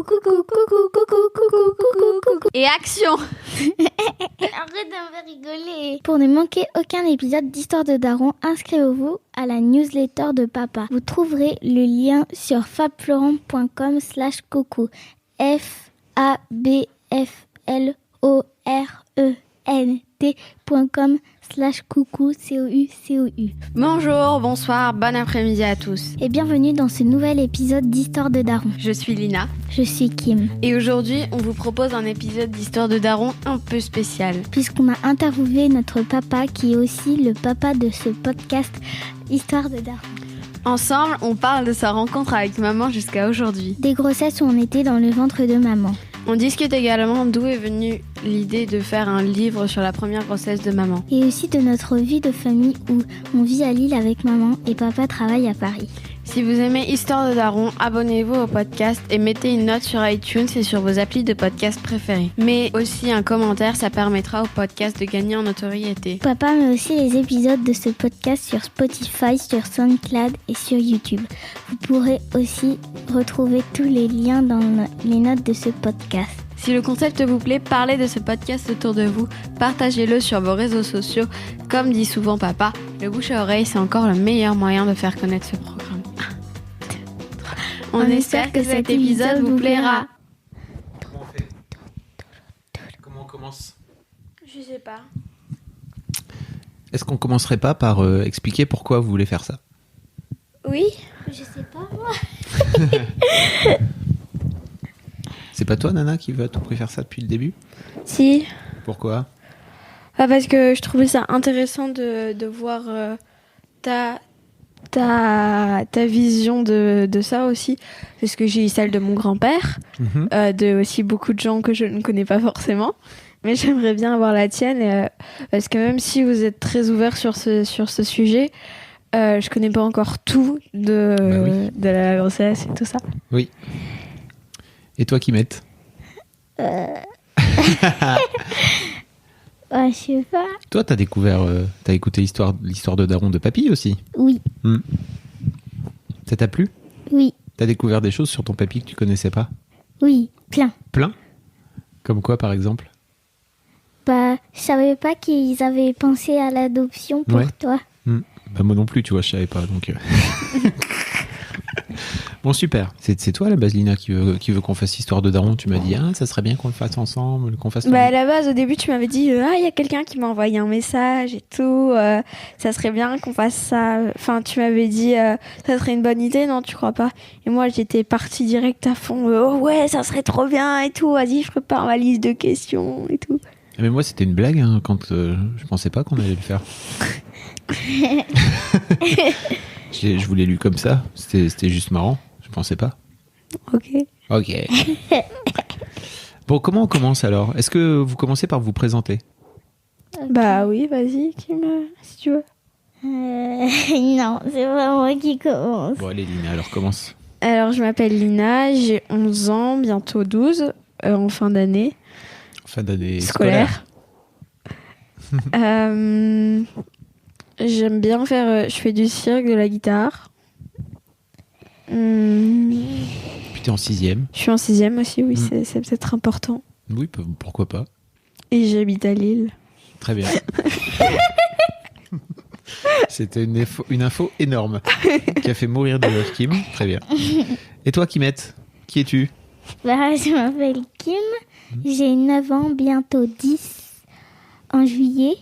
coucou, coucou, coucou, coucou, coucou, coucou. Et action. Arrête de me faire rigoler. Pour ne manquer aucun épisode d'Histoire de Daron, inscrivez-vous à la newsletter de papa. Vous trouverez le lien sur fabflorent.com/coucou. FABFLORENT.com/coucou. COU. Bonjour, bonsoir, bon après-midi à tous. Et bienvenue dans ce nouvel épisode d'Histoire de Daron. Je suis Lina. Je suis Kim. Et aujourd'hui, on vous propose un épisode d'Histoire de Daron un peu spécial. Puisqu'on a interviewé notre papa qui est aussi le papa de ce podcast Histoire de Daron. Ensemble, on parle de sa rencontre avec maman jusqu'à aujourd'hui. Des grossesses où on était dans le ventre de maman. On discute également d'où est venue l'idée de faire un livre sur la première grossesse de maman. Et aussi de notre vie de famille où on vit à Lille avec maman et papa travaille à Paris. Si vous aimez Histoire de Daron, abonnez-vous au podcast et mettez une note sur iTunes et sur vos applis de podcast préférés. Mais aussi un commentaire, ça permettra au podcast de gagner en notoriété. Papa met aussi les épisodes de ce podcast sur Spotify, sur SoundCloud et sur YouTube. Vous pourrez aussi retrouver tous les liens dans les notes de ce podcast. Si le concept vous plaît, parlez de ce podcast autour de vous, partagez-le sur vos réseaux sociaux. Comme dit souvent papa, le bouche à oreille, c'est encore le meilleur moyen de faire connaître ce programme. On espère que cet épisode vous plaira. Comment on fait ? Comment on commence ? Je sais pas. Est-ce qu'on commencerait pas par expliquer pourquoi vous voulez faire ça ? Oui. Je sais pas moi. C'est pas toi, Nana, qui veut à tout prix faire ça depuis le début ? Si. Pourquoi ? Parce que je trouvais ça intéressant de voir ta vision de ça aussi. Parce que j'ai eu celle de mon grand-père, de aussi beaucoup de gens que je ne connais pas forcément. Mais j'aimerais bien avoir la tienne. Parce que même si vous êtes très ouvert sur ce sujet, je connais pas encore tout de la grossesse et tout ça. Oui. Et toi, Kimette ? Je sais pas. Toi, t'as écouté l'histoire de Daron de Papy aussi ? Oui. Ça t'a plu ? Oui. T'as découvert des choses sur ton papy que tu connaissais pas ? Oui. Plein. Plein ? Comme quoi, par exemple ? Je savais pas qu'ils avaient pensé à l'adoption pour toi. Moi non plus, tu vois, je savais pas, donc... Bon, super. C'est toi, la base, Lina, qui veut qu'on fasse Histoire de Daron. Tu m'as dit, ça serait bien qu'on le fasse ensemble, qu'on fasse... À la base, au début, tu m'avais dit, il y a quelqu'un qui m'a envoyé un message et tout, ça serait bien qu'on fasse ça. Enfin, tu m'avais dit, ça serait une bonne idée, non, tu crois pas ? Et moi, j'étais partie direct à fond, oh ouais, ça serait trop bien et tout, vas-y, je prépare ma liste de questions et tout. Mais moi, c'était une blague, quand je pensais pas qu'on allait le faire. Je vous l'ai lu comme ça, c'était juste marrant, je pensais pas. Ok. Bon, comment on commence alors ? Est-ce que vous commencez par vous présenter ? Bah oui, vas-y, si tu veux. Non, c'est pas moi qui commence. Bon, allez, Lina, alors commence. Alors, je m'appelle Lina, j'ai 11 ans, bientôt 12, en fin d'année. Fin d'année scolaire. J'aime bien je fais du cirque, de la guitare. Puis t'es en 6e. Je suis en 6e aussi, oui, c'est peut-être important. Oui, pourquoi pas. Et j'habite à Lille. Très bien. C'était une info énorme qui a fait mourir de rire Kim. Très bien. Et toi, Kimette, qui es-tu ? Je m'appelle Kim, j'ai 9 ans, bientôt 10 en juillet.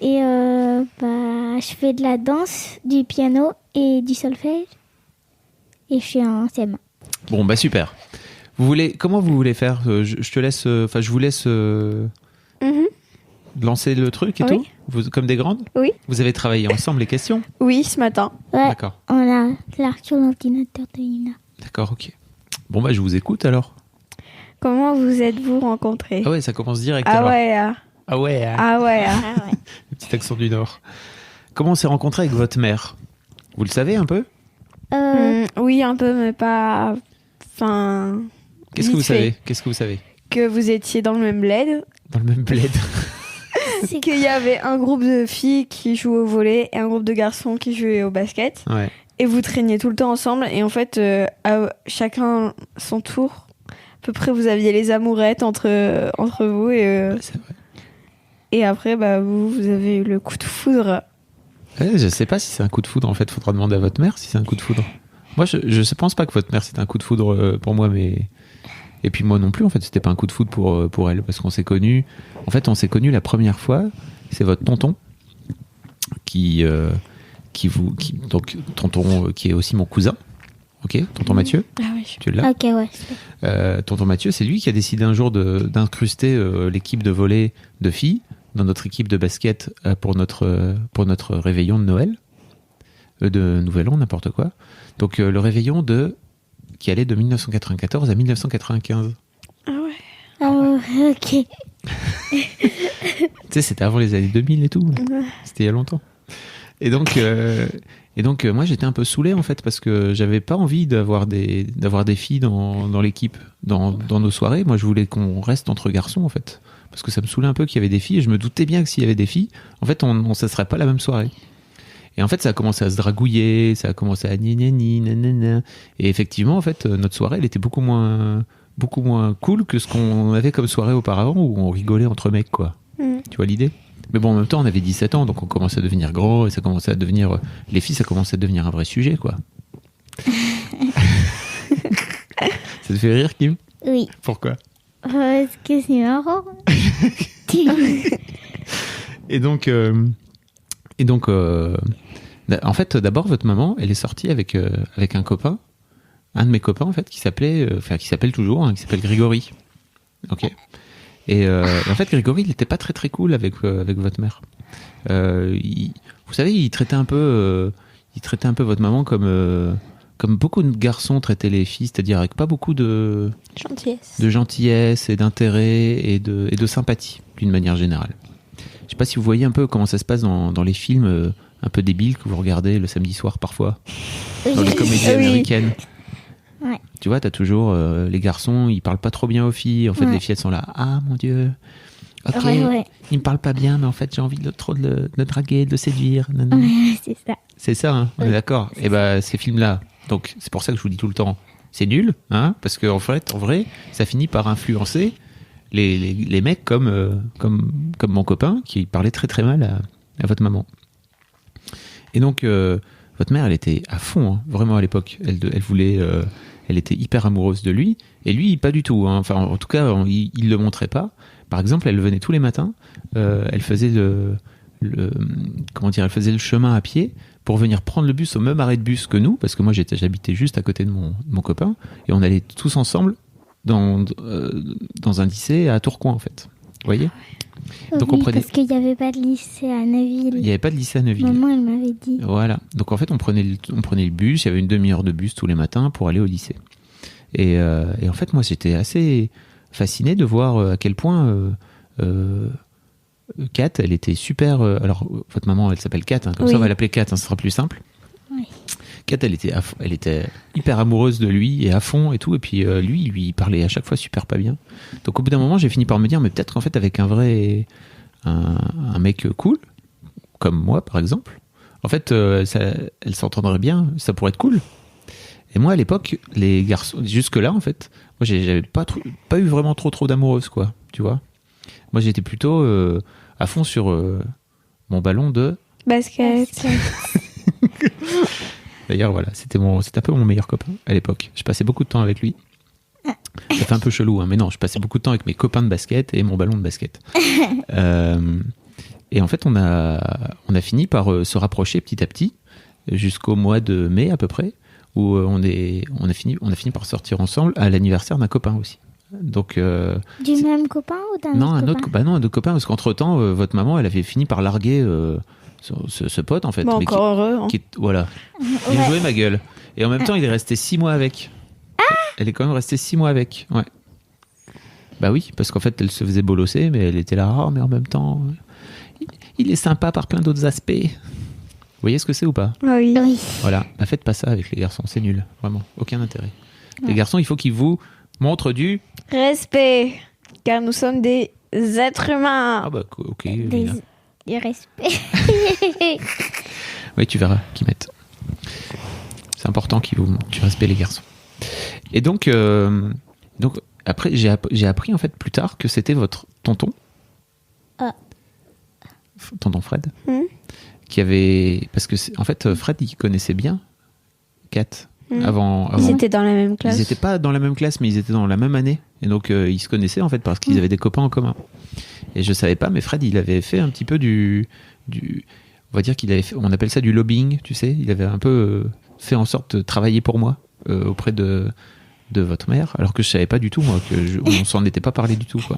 Et je fais de la danse, du piano et du solfège. Et je suis en CM1. Bon, super. Comment vous voulez faire ? Je vous laisse lancer le truc et tout, comme des grandes ? Oui. Vous avez travaillé ensemble les questions ? Oui, ce matin. Ouais, d'accord. On a l'arc sur l'ordinateur de Lina. D'accord, ok. Bon, je vous écoute alors. Comment vous êtes-vous rencontrés ? Ah ouais, ça commence direct Ah alors. ouais. Ah ouais. Ah ouais. Le petit accent du Nord. Comment on s'est rencontré avec votre mère ? Vous le savez un peu ? Oui, un peu, mais pas... Enfin... Qu'est-ce que vous savez ? Que vous étiez dans le même bled. Dans le même bled. Qu'il y avait un groupe de filles qui jouaient au volley et un groupe de garçons qui jouaient au basket. Ouais. Et vous traîniez tout le temps ensemble. Et en fait, à chacun son tour, peu près vous aviez les amourettes entre vous C'est vrai. et après vous avez eu le coup de foudre. Je sais pas si c'est un coup de foudre. En fait, faudra demander à votre mère si c'est un coup de foudre. Moi, je ne pense pas que votre mère c'était un coup de foudre pour moi, mais et puis moi non plus. En fait, c'était pas un coup de foudre pour elle parce qu'on s'est connus. En fait, on s'est connus la première fois. C'est votre tonton donc tonton qui est aussi mon cousin. Ok, tonton Mathieu. Ah oui. Tu l'as. Ok, ouais. Tonton Mathieu, c'est lui qui a décidé un jour d'incruster l'équipe de volley de filles dans notre équipe de basket pour notre réveillon de Noël, de Nouvel An, n'importe quoi. Donc le réveillon qui allait de 1994 à 1995. Ah ouais. Ah, ok. Tu sais, c'était avant les années 2000 et tout. C'était il y a longtemps. Et donc moi, j'étais un peu saoulé, en fait, parce que j'avais pas envie d'avoir des filles dans l'équipe, dans nos soirées. Moi, je voulais qu'on reste entre garçons, en fait. Parce que ça me saoulait un peu qu'il y avait des filles. Et je me doutais bien que s'il y avait des filles, en fait, ça serait pas la même soirée. Et en fait, ça a commencé à se dragouiller, ça a commencé à ni nanana. Et effectivement, en fait, notre soirée, elle était beaucoup moins cool que ce qu'on avait comme soirée auparavant, où on rigolait entre mecs, quoi. Tu vois l'idée ? Mais bon, en même temps, on avait 17 ans, donc on commençait à devenir gros, et ça commençait à devenir... Les filles, ça commençait à devenir un vrai sujet, quoi. Ça te fait rire, Kim ? Oui. Pourquoi ? Parce que c'est marrant. Et donc, en fait, d'abord, votre maman, elle est sortie avec un copain, un de mes copains, en fait, qui s'appelle toujours, qui s'appelle Grégory. Ok. Et en fait, Grégory, il n'était pas très très cool avec votre mère. Vous savez, il traitait un peu votre maman comme beaucoup de garçons traitaient les filles, c'est-à-dire avec pas beaucoup de gentillesse et d'intérêt et de sympathie, d'une manière générale. Je sais pas si vous voyez un peu comment ça se passe dans les films un peu débiles que vous regardez le samedi soir parfois, dans les comédies américaines. Ouais. Tu vois, t'as toujours les garçons, ils parlent pas trop bien aux filles. En fait, les filles, elles sont là. Ah, mon Dieu. Ok, Ouais. il me parle pas bien, mais en fait, j'ai envie de le draguer, de le séduire. Ouais, c'est ça. C'est ça, hein, on est d'accord. Et bah, ces films-là, donc c'est pour ça que je vous dis tout le temps, c'est nul, hein, parce qu'en fait, en vrai, ça finit par influencer les mecs comme mon copain qui parlait très très mal à votre maman. Et donc, votre mère, elle était à fond, hein, vraiment à l'époque. Elle voulait... elle était hyper amoureuse de lui, et lui, pas du tout. Hein. Enfin, en tout cas, il le montrait pas. Par exemple, elle venait tous les matins, elle faisait elle faisait le chemin à pied pour venir prendre le bus au même arrêt de bus que nous, parce que moi, j'habitais juste à côté de mon copain, et on allait tous ensemble dans un lycée à Tourcoing, en fait. Vous voyez ? Donc oui, parce qu'il n'y avait pas de lycée à Neuville. Il n'y avait pas de lycée à Neuville. Maman, elle m'avait dit. Voilà. Donc en fait, on prenait le bus. Il y avait une demi-heure de bus tous les matins pour aller au lycée. Et en fait, moi, j'étais assez fasciné de voir à quel point Kat, elle était super... alors, votre maman, elle s'appelle Kat. Hein, comme ça, on va l'appeler Kat. Hein, ce sera plus simple. Oui. Kat, elle était hyper amoureuse de lui et à fond et tout. Et puis lui, il lui parlait à chaque fois super pas bien. Donc au bout d'un moment, j'ai fini par me dire, mais peut-être qu'en fait, avec un mec cool, comme moi par exemple, en fait, elle s'entendrait bien, ça pourrait être cool. Et moi à l'époque, les garçons, jusque-là en fait, moi j'avais pas eu vraiment trop d'amoureuses, quoi, tu vois. Moi j'étais plutôt à fond sur mon ballon de basket. D'ailleurs, voilà, c'était un peu mon meilleur copain à l'époque. Je passais beaucoup de temps avec lui. Ça fait un peu chelou, hein, mais non, je passais beaucoup de temps avec mes copains de basket et mon ballon de basket. Et en fait, on a fini par se rapprocher petit à petit, jusqu'au mois de mai à peu près, où on a fini par sortir ensemble à l'anniversaire d'un copain aussi. Donc, du même copain ou d'un autre copain ? Non, un autre copain, parce qu'entre-temps, votre maman, elle avait fini par larguer... ce pote en fait, bon, encore heureux, hein. Voilà, il jouait ma gueule, et en même temps il est resté 6 mois avec. Elle est quand même restée 6 mois avec, ouais. Bah oui, parce qu'en fait elle se faisait bolosser, mais elle était là, mais en même temps il est sympa par plein d'autres aspects. Vous voyez ce que c'est ou pas ? Oui. Voilà, bah faites pas ça avec les garçons, c'est nul, vraiment, aucun intérêt. Les garçons, il faut qu'ils vous montrent du respect, car nous sommes des êtres humains. Ah bah ok. Du respect. Oui, tu verras, Kimette. C'est important qu'ils vous montrent du respect, les garçons. Et donc après, j'ai appris en fait plus tard que c'était votre tonton. Tonton Fred. Qui avait... Parce que, en fait, Fred, il connaissait bien Kat. Avant. Ils étaient dans la même classe. Ils n'étaient pas dans la même classe, mais ils étaient dans la même année. Et donc, ils se connaissaient, en fait, parce qu'ils avaient des copains en commun. Et je savais pas, mais Fred, il avait fait un petit peu du on va dire qu'il avait fait, on appelle ça du lobbying, tu sais. Il avait un peu fait en sorte de travailler pour moi auprès de votre mère, alors que je savais pas du tout, moi, on s'en était pas parlé du tout, quoi.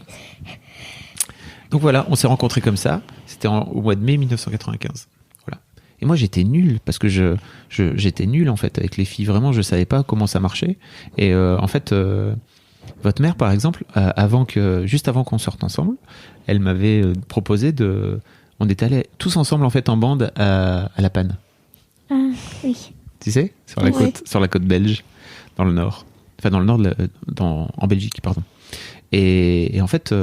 Donc voilà, on s'est rencontrés comme ça. C'était au mois de mai 1995. Voilà. Et moi, j'étais nul, parce que j'étais nul, en fait, avec les filles. Vraiment, je savais pas comment ça marchait. Et en fait, votre mère, par exemple, juste avant qu'on sorte ensemble, elle m'avait proposé on était allés tous ensemble, en fait, en bande à La Panne. Ah, oui. Tu sais, sur la côte belge, dans le nord. Enfin, dans le nord, en Belgique, pardon. Et en fait,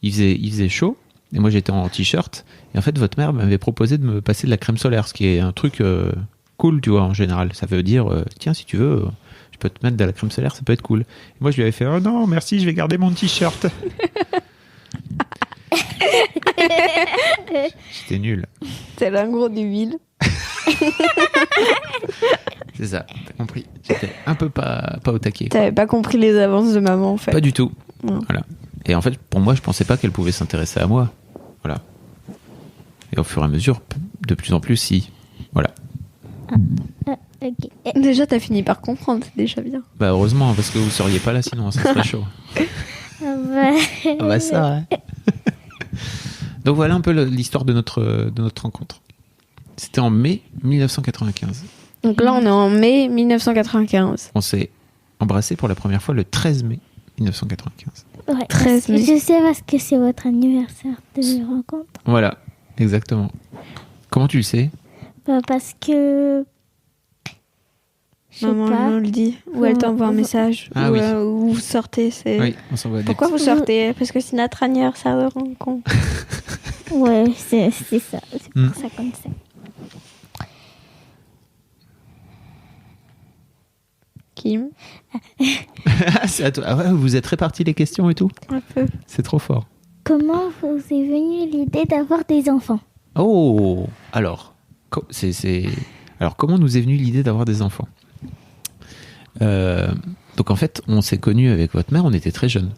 il faisait chaud, et moi j'étais en t-shirt, et en fait votre mère m'avait proposé de me passer de la crème solaire, ce qui est un truc cool, tu vois, en général. Ça veut dire, tiens, si tu veux, je peux te mettre de la crème solaire, ça peut être cool. Et moi je lui avais fait, oh non, merci, je vais garder mon t-shirt. J'étais nul. C'est l'ingro du vide. C'est ça, t'as compris. J'étais un peu pas au taquet. T'avais pas compris les avances de maman, en fait. Pas du tout. Ouais. Voilà. Et en fait, pour moi, je pensais pas qu'elle pouvait s'intéresser à moi. Voilà. Et au fur et à mesure, de plus en plus, si. Voilà. Okay. Déjà, t'as fini par comprendre, c'est déjà bien. Bah heureusement, parce que vous seriez pas là sinon, ça serait chaud. Ah bah ça, ouais. Donc voilà un peu l'histoire de notre rencontre. C'était en mai 1995. Donc là, on est en mai 1995. On s'est embrassés pour la première fois le 13 mai 1995. Ouais, 13 mai. je sais parce que c'est votre anniversaire de rencontre. Voilà, exactement. Comment tu le sais ? Parce que... Maman elle le dit. Ou elle t'envoie un message. Ah, ou, oui. Ou vous sortez. Oui, on s'envoie des Pourquoi vous sortez ? Parce que c'est notre anniversaire de rencontre. Ouais, c'est ça. C'est pour ça comme ça. Kim ? C'est à toi. Ah ouais, vous êtes répartis les questions et tout ? Un peu. C'est trop fort. Comment vous est venue l'idée d'avoir des enfants ? Oh, alors, alors comment nous est venue l'idée d'avoir des enfants ? Donc en fait, on s'est connus avec votre mère, on était très jeunes.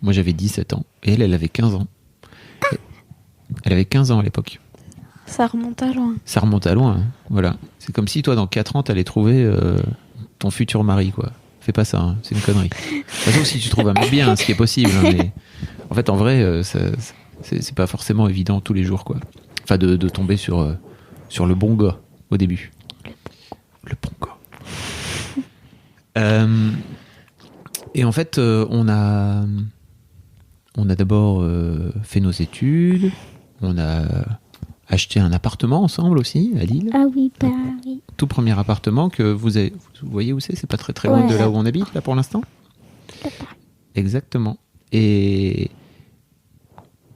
Moi j'avais 17 ans et elle avait 15 ans. Elle avait 15 ans à l'époque. Ça remonte à loin. Ça remonte à loin, hein. Voilà. C'est comme si toi dans 4 ans t'allais trouver ton futur mari, quoi. Fais pas ça, hein. C'est une connerie. De toute façon, si tu trouves un mec bien, ce qui est possible, hein, mais en fait en vrai c'est pas forcément évident tous les jours, quoi. Enfin de tomber sur le bon gars au début. Le bon gars. Et en fait, on a d'abord fait nos études, on a acheté un appartement ensemble aussi à Lille. Ah oui, bah oui. Tout premier appartement que vous voyez où c'est pas très très loin de là où on habite là pour l'instant. Exactement. Et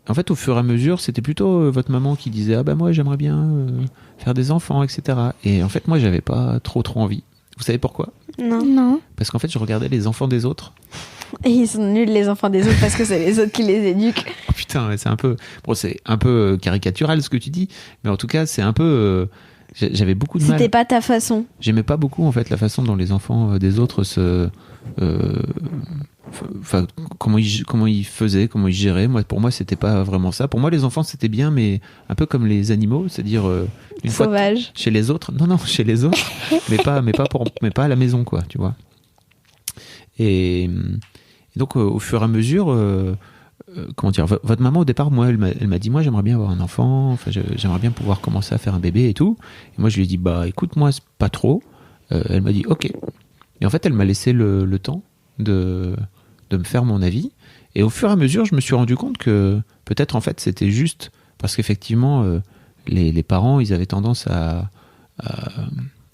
en fait, au fur et à mesure, c'était plutôt votre maman qui disait ah bah moi j'aimerais bien faire des enfants, etc. Et en fait, moi j'avais pas trop envie. Vous savez pourquoi ? Non. Parce qu'en fait, je regardais les enfants des autres. Et ils sont nuls, les enfants des autres, parce que c'est les autres qui les éduquent. Oh putain, c'est un peu caricatural ce que tu dis, mais en tout cas, c'est un peu. J'avais beaucoup de mal. C'était pas ta façon. J'aimais pas beaucoup en fait la façon dont les enfants des autres comment ils faisaient, comment ils géraient. Pour moi, c'était pas vraiment ça. Pour moi, les enfants c'était bien, mais un peu comme les animaux, c'est-à-dire une sauvage. Fois chez les autres. Non, chez les autres, mais pas à la maison, quoi, tu vois. Et donc au fur et à mesure, comment dire, votre maman au départ, moi, elle m'a dit, moi j'aimerais bien avoir un enfant, enfin j'aimerais bien pouvoir commencer à faire un bébé et tout. Et moi je lui ai dit, bah écoute, moi c'est pas trop. Elle m'a dit ok. Et en fait elle m'a laissé le temps de me faire mon avis. Et au fur et à mesure, je me suis rendu compte que peut-être en fait c'était juste parce qu'effectivement les parents ils avaient tendance à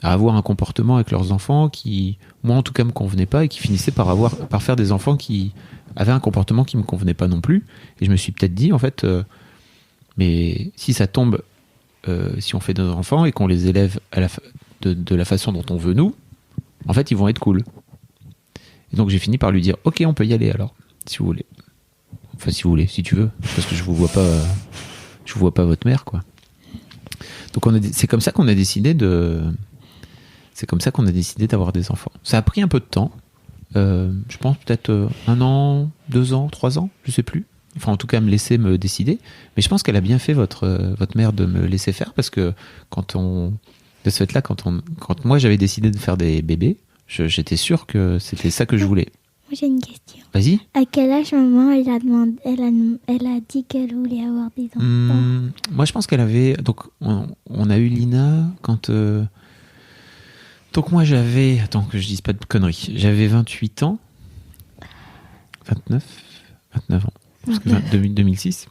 avoir un comportement avec leurs enfants qui, moi en tout cas, me convenait pas et qui finissait par faire des enfants qui avaient un comportement qui me convenait pas non plus. Et je me suis peut-être dit, en fait, mais si ça tombe, si on fait des enfants et qu'on les élève de la façon dont on veut nous, en fait, ils vont être cool. Et donc j'ai fini par lui dire ok, on peut y aller alors, si vous voulez. Enfin si vous voulez, si tu veux, parce que je vous vois pas votre mère quoi. Donc c'est comme ça qu'on a décidé d'avoir des enfants. Ça a pris un peu de temps. Je pense peut-être 1 an, 2 ans, 3 ans, je sais plus. Enfin, en tout cas, me laisser me décider. Mais je pense qu'elle a bien fait votre mère de me laisser faire parce que de ce fait-là, quand moi j'avais décidé de faire des bébés, j'étais sûr que c'était ça que je voulais. Moi, j'ai une question. Vas-y. À quel âge maman elle a dit qu'elle voulait avoir des enfants? Moi, je pense qu'elle avait. Donc, on a eu Lina quand. Donc moi j'avais, attends que je dise pas de conneries, j'avais 28 ans, 29 ans, parce que 2006.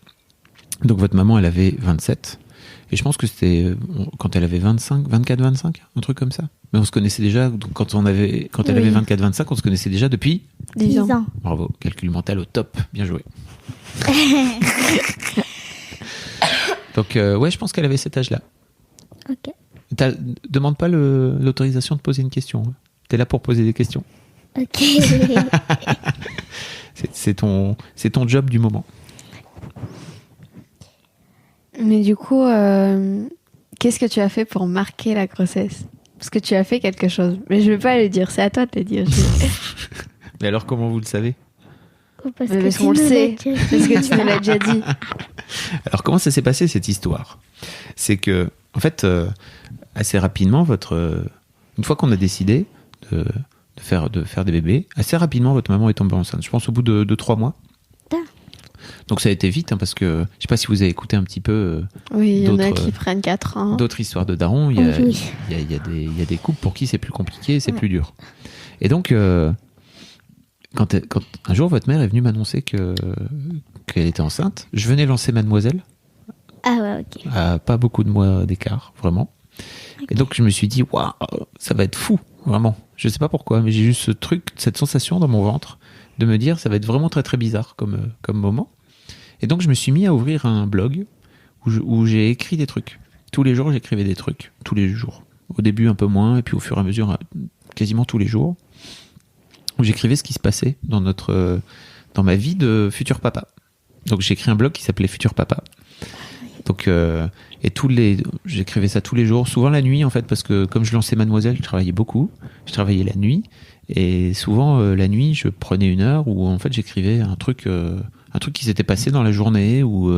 Donc votre maman elle avait 27, et je pense que c'était quand elle avait 24-25, un truc comme ça. Mais on se connaissait déjà, donc quand elle avait 24-25, on se connaissait déjà depuis 10 ans. Bravo, calcul mental au top, bien joué. Donc ouais, je pense qu'elle avait cet âge-là. Ok. Demande pas l'autorisation de poser une question. T'es là pour poser des questions. Ok. c'est ton job du moment. Mais du coup, qu'est-ce que tu as fait pour marquer la grossesse? Parce que tu as fait quelque chose. Mais je vais pas le dire, c'est à toi de le dire. Mais alors comment vous le savez? Parce qu'on le sait, parce que tu me l'as déjà dit. Alors comment ça s'est passé cette histoire? C'est que, en fait, assez rapidement, une fois qu'on a décidé de faire des bébés, assez rapidement votre maman est tombée enceinte. Je pense au bout de 3 mois. Donc ça a été vite, hein, parce que je sais pas si vous avez écouté un petit peu. Oui, il y en a qui prennent 4 ans. D'autres histoires de darons. Il y a des couples pour qui c'est plus compliqué, c'est plus dur. Et donc, quand un jour votre mère est venue m'annoncer qu'elle était enceinte, je venais lancer Mademoiselle. Ah ouais, ok. À pas beaucoup de mois d'écart, vraiment. Okay. Et donc je me suis dit, waouh, ça va être fou, vraiment. Je sais pas pourquoi, mais j'ai juste cette sensation dans mon ventre de me dire, ça va être vraiment très très bizarre comme moment. Et donc je me suis mis à ouvrir un blog où j'ai écrit des trucs. Tous les jours, j'écrivais des trucs, tous les jours. Au début un peu moins, et puis au fur et à mesure, quasiment tous les jours, où j'écrivais ce qui se passait dans ma vie de futur papa. Donc j'ai écrit un blog qui s'appelait Futur Papa. Donc j'écrivais ça tous les jours, souvent la nuit en fait, parce que comme je lançais Mademoiselle, je travaillais beaucoup, je travaillais la nuit, et souvent la nuit je prenais 1 heure où en fait j'écrivais un truc qui s'était passé dans la journée ou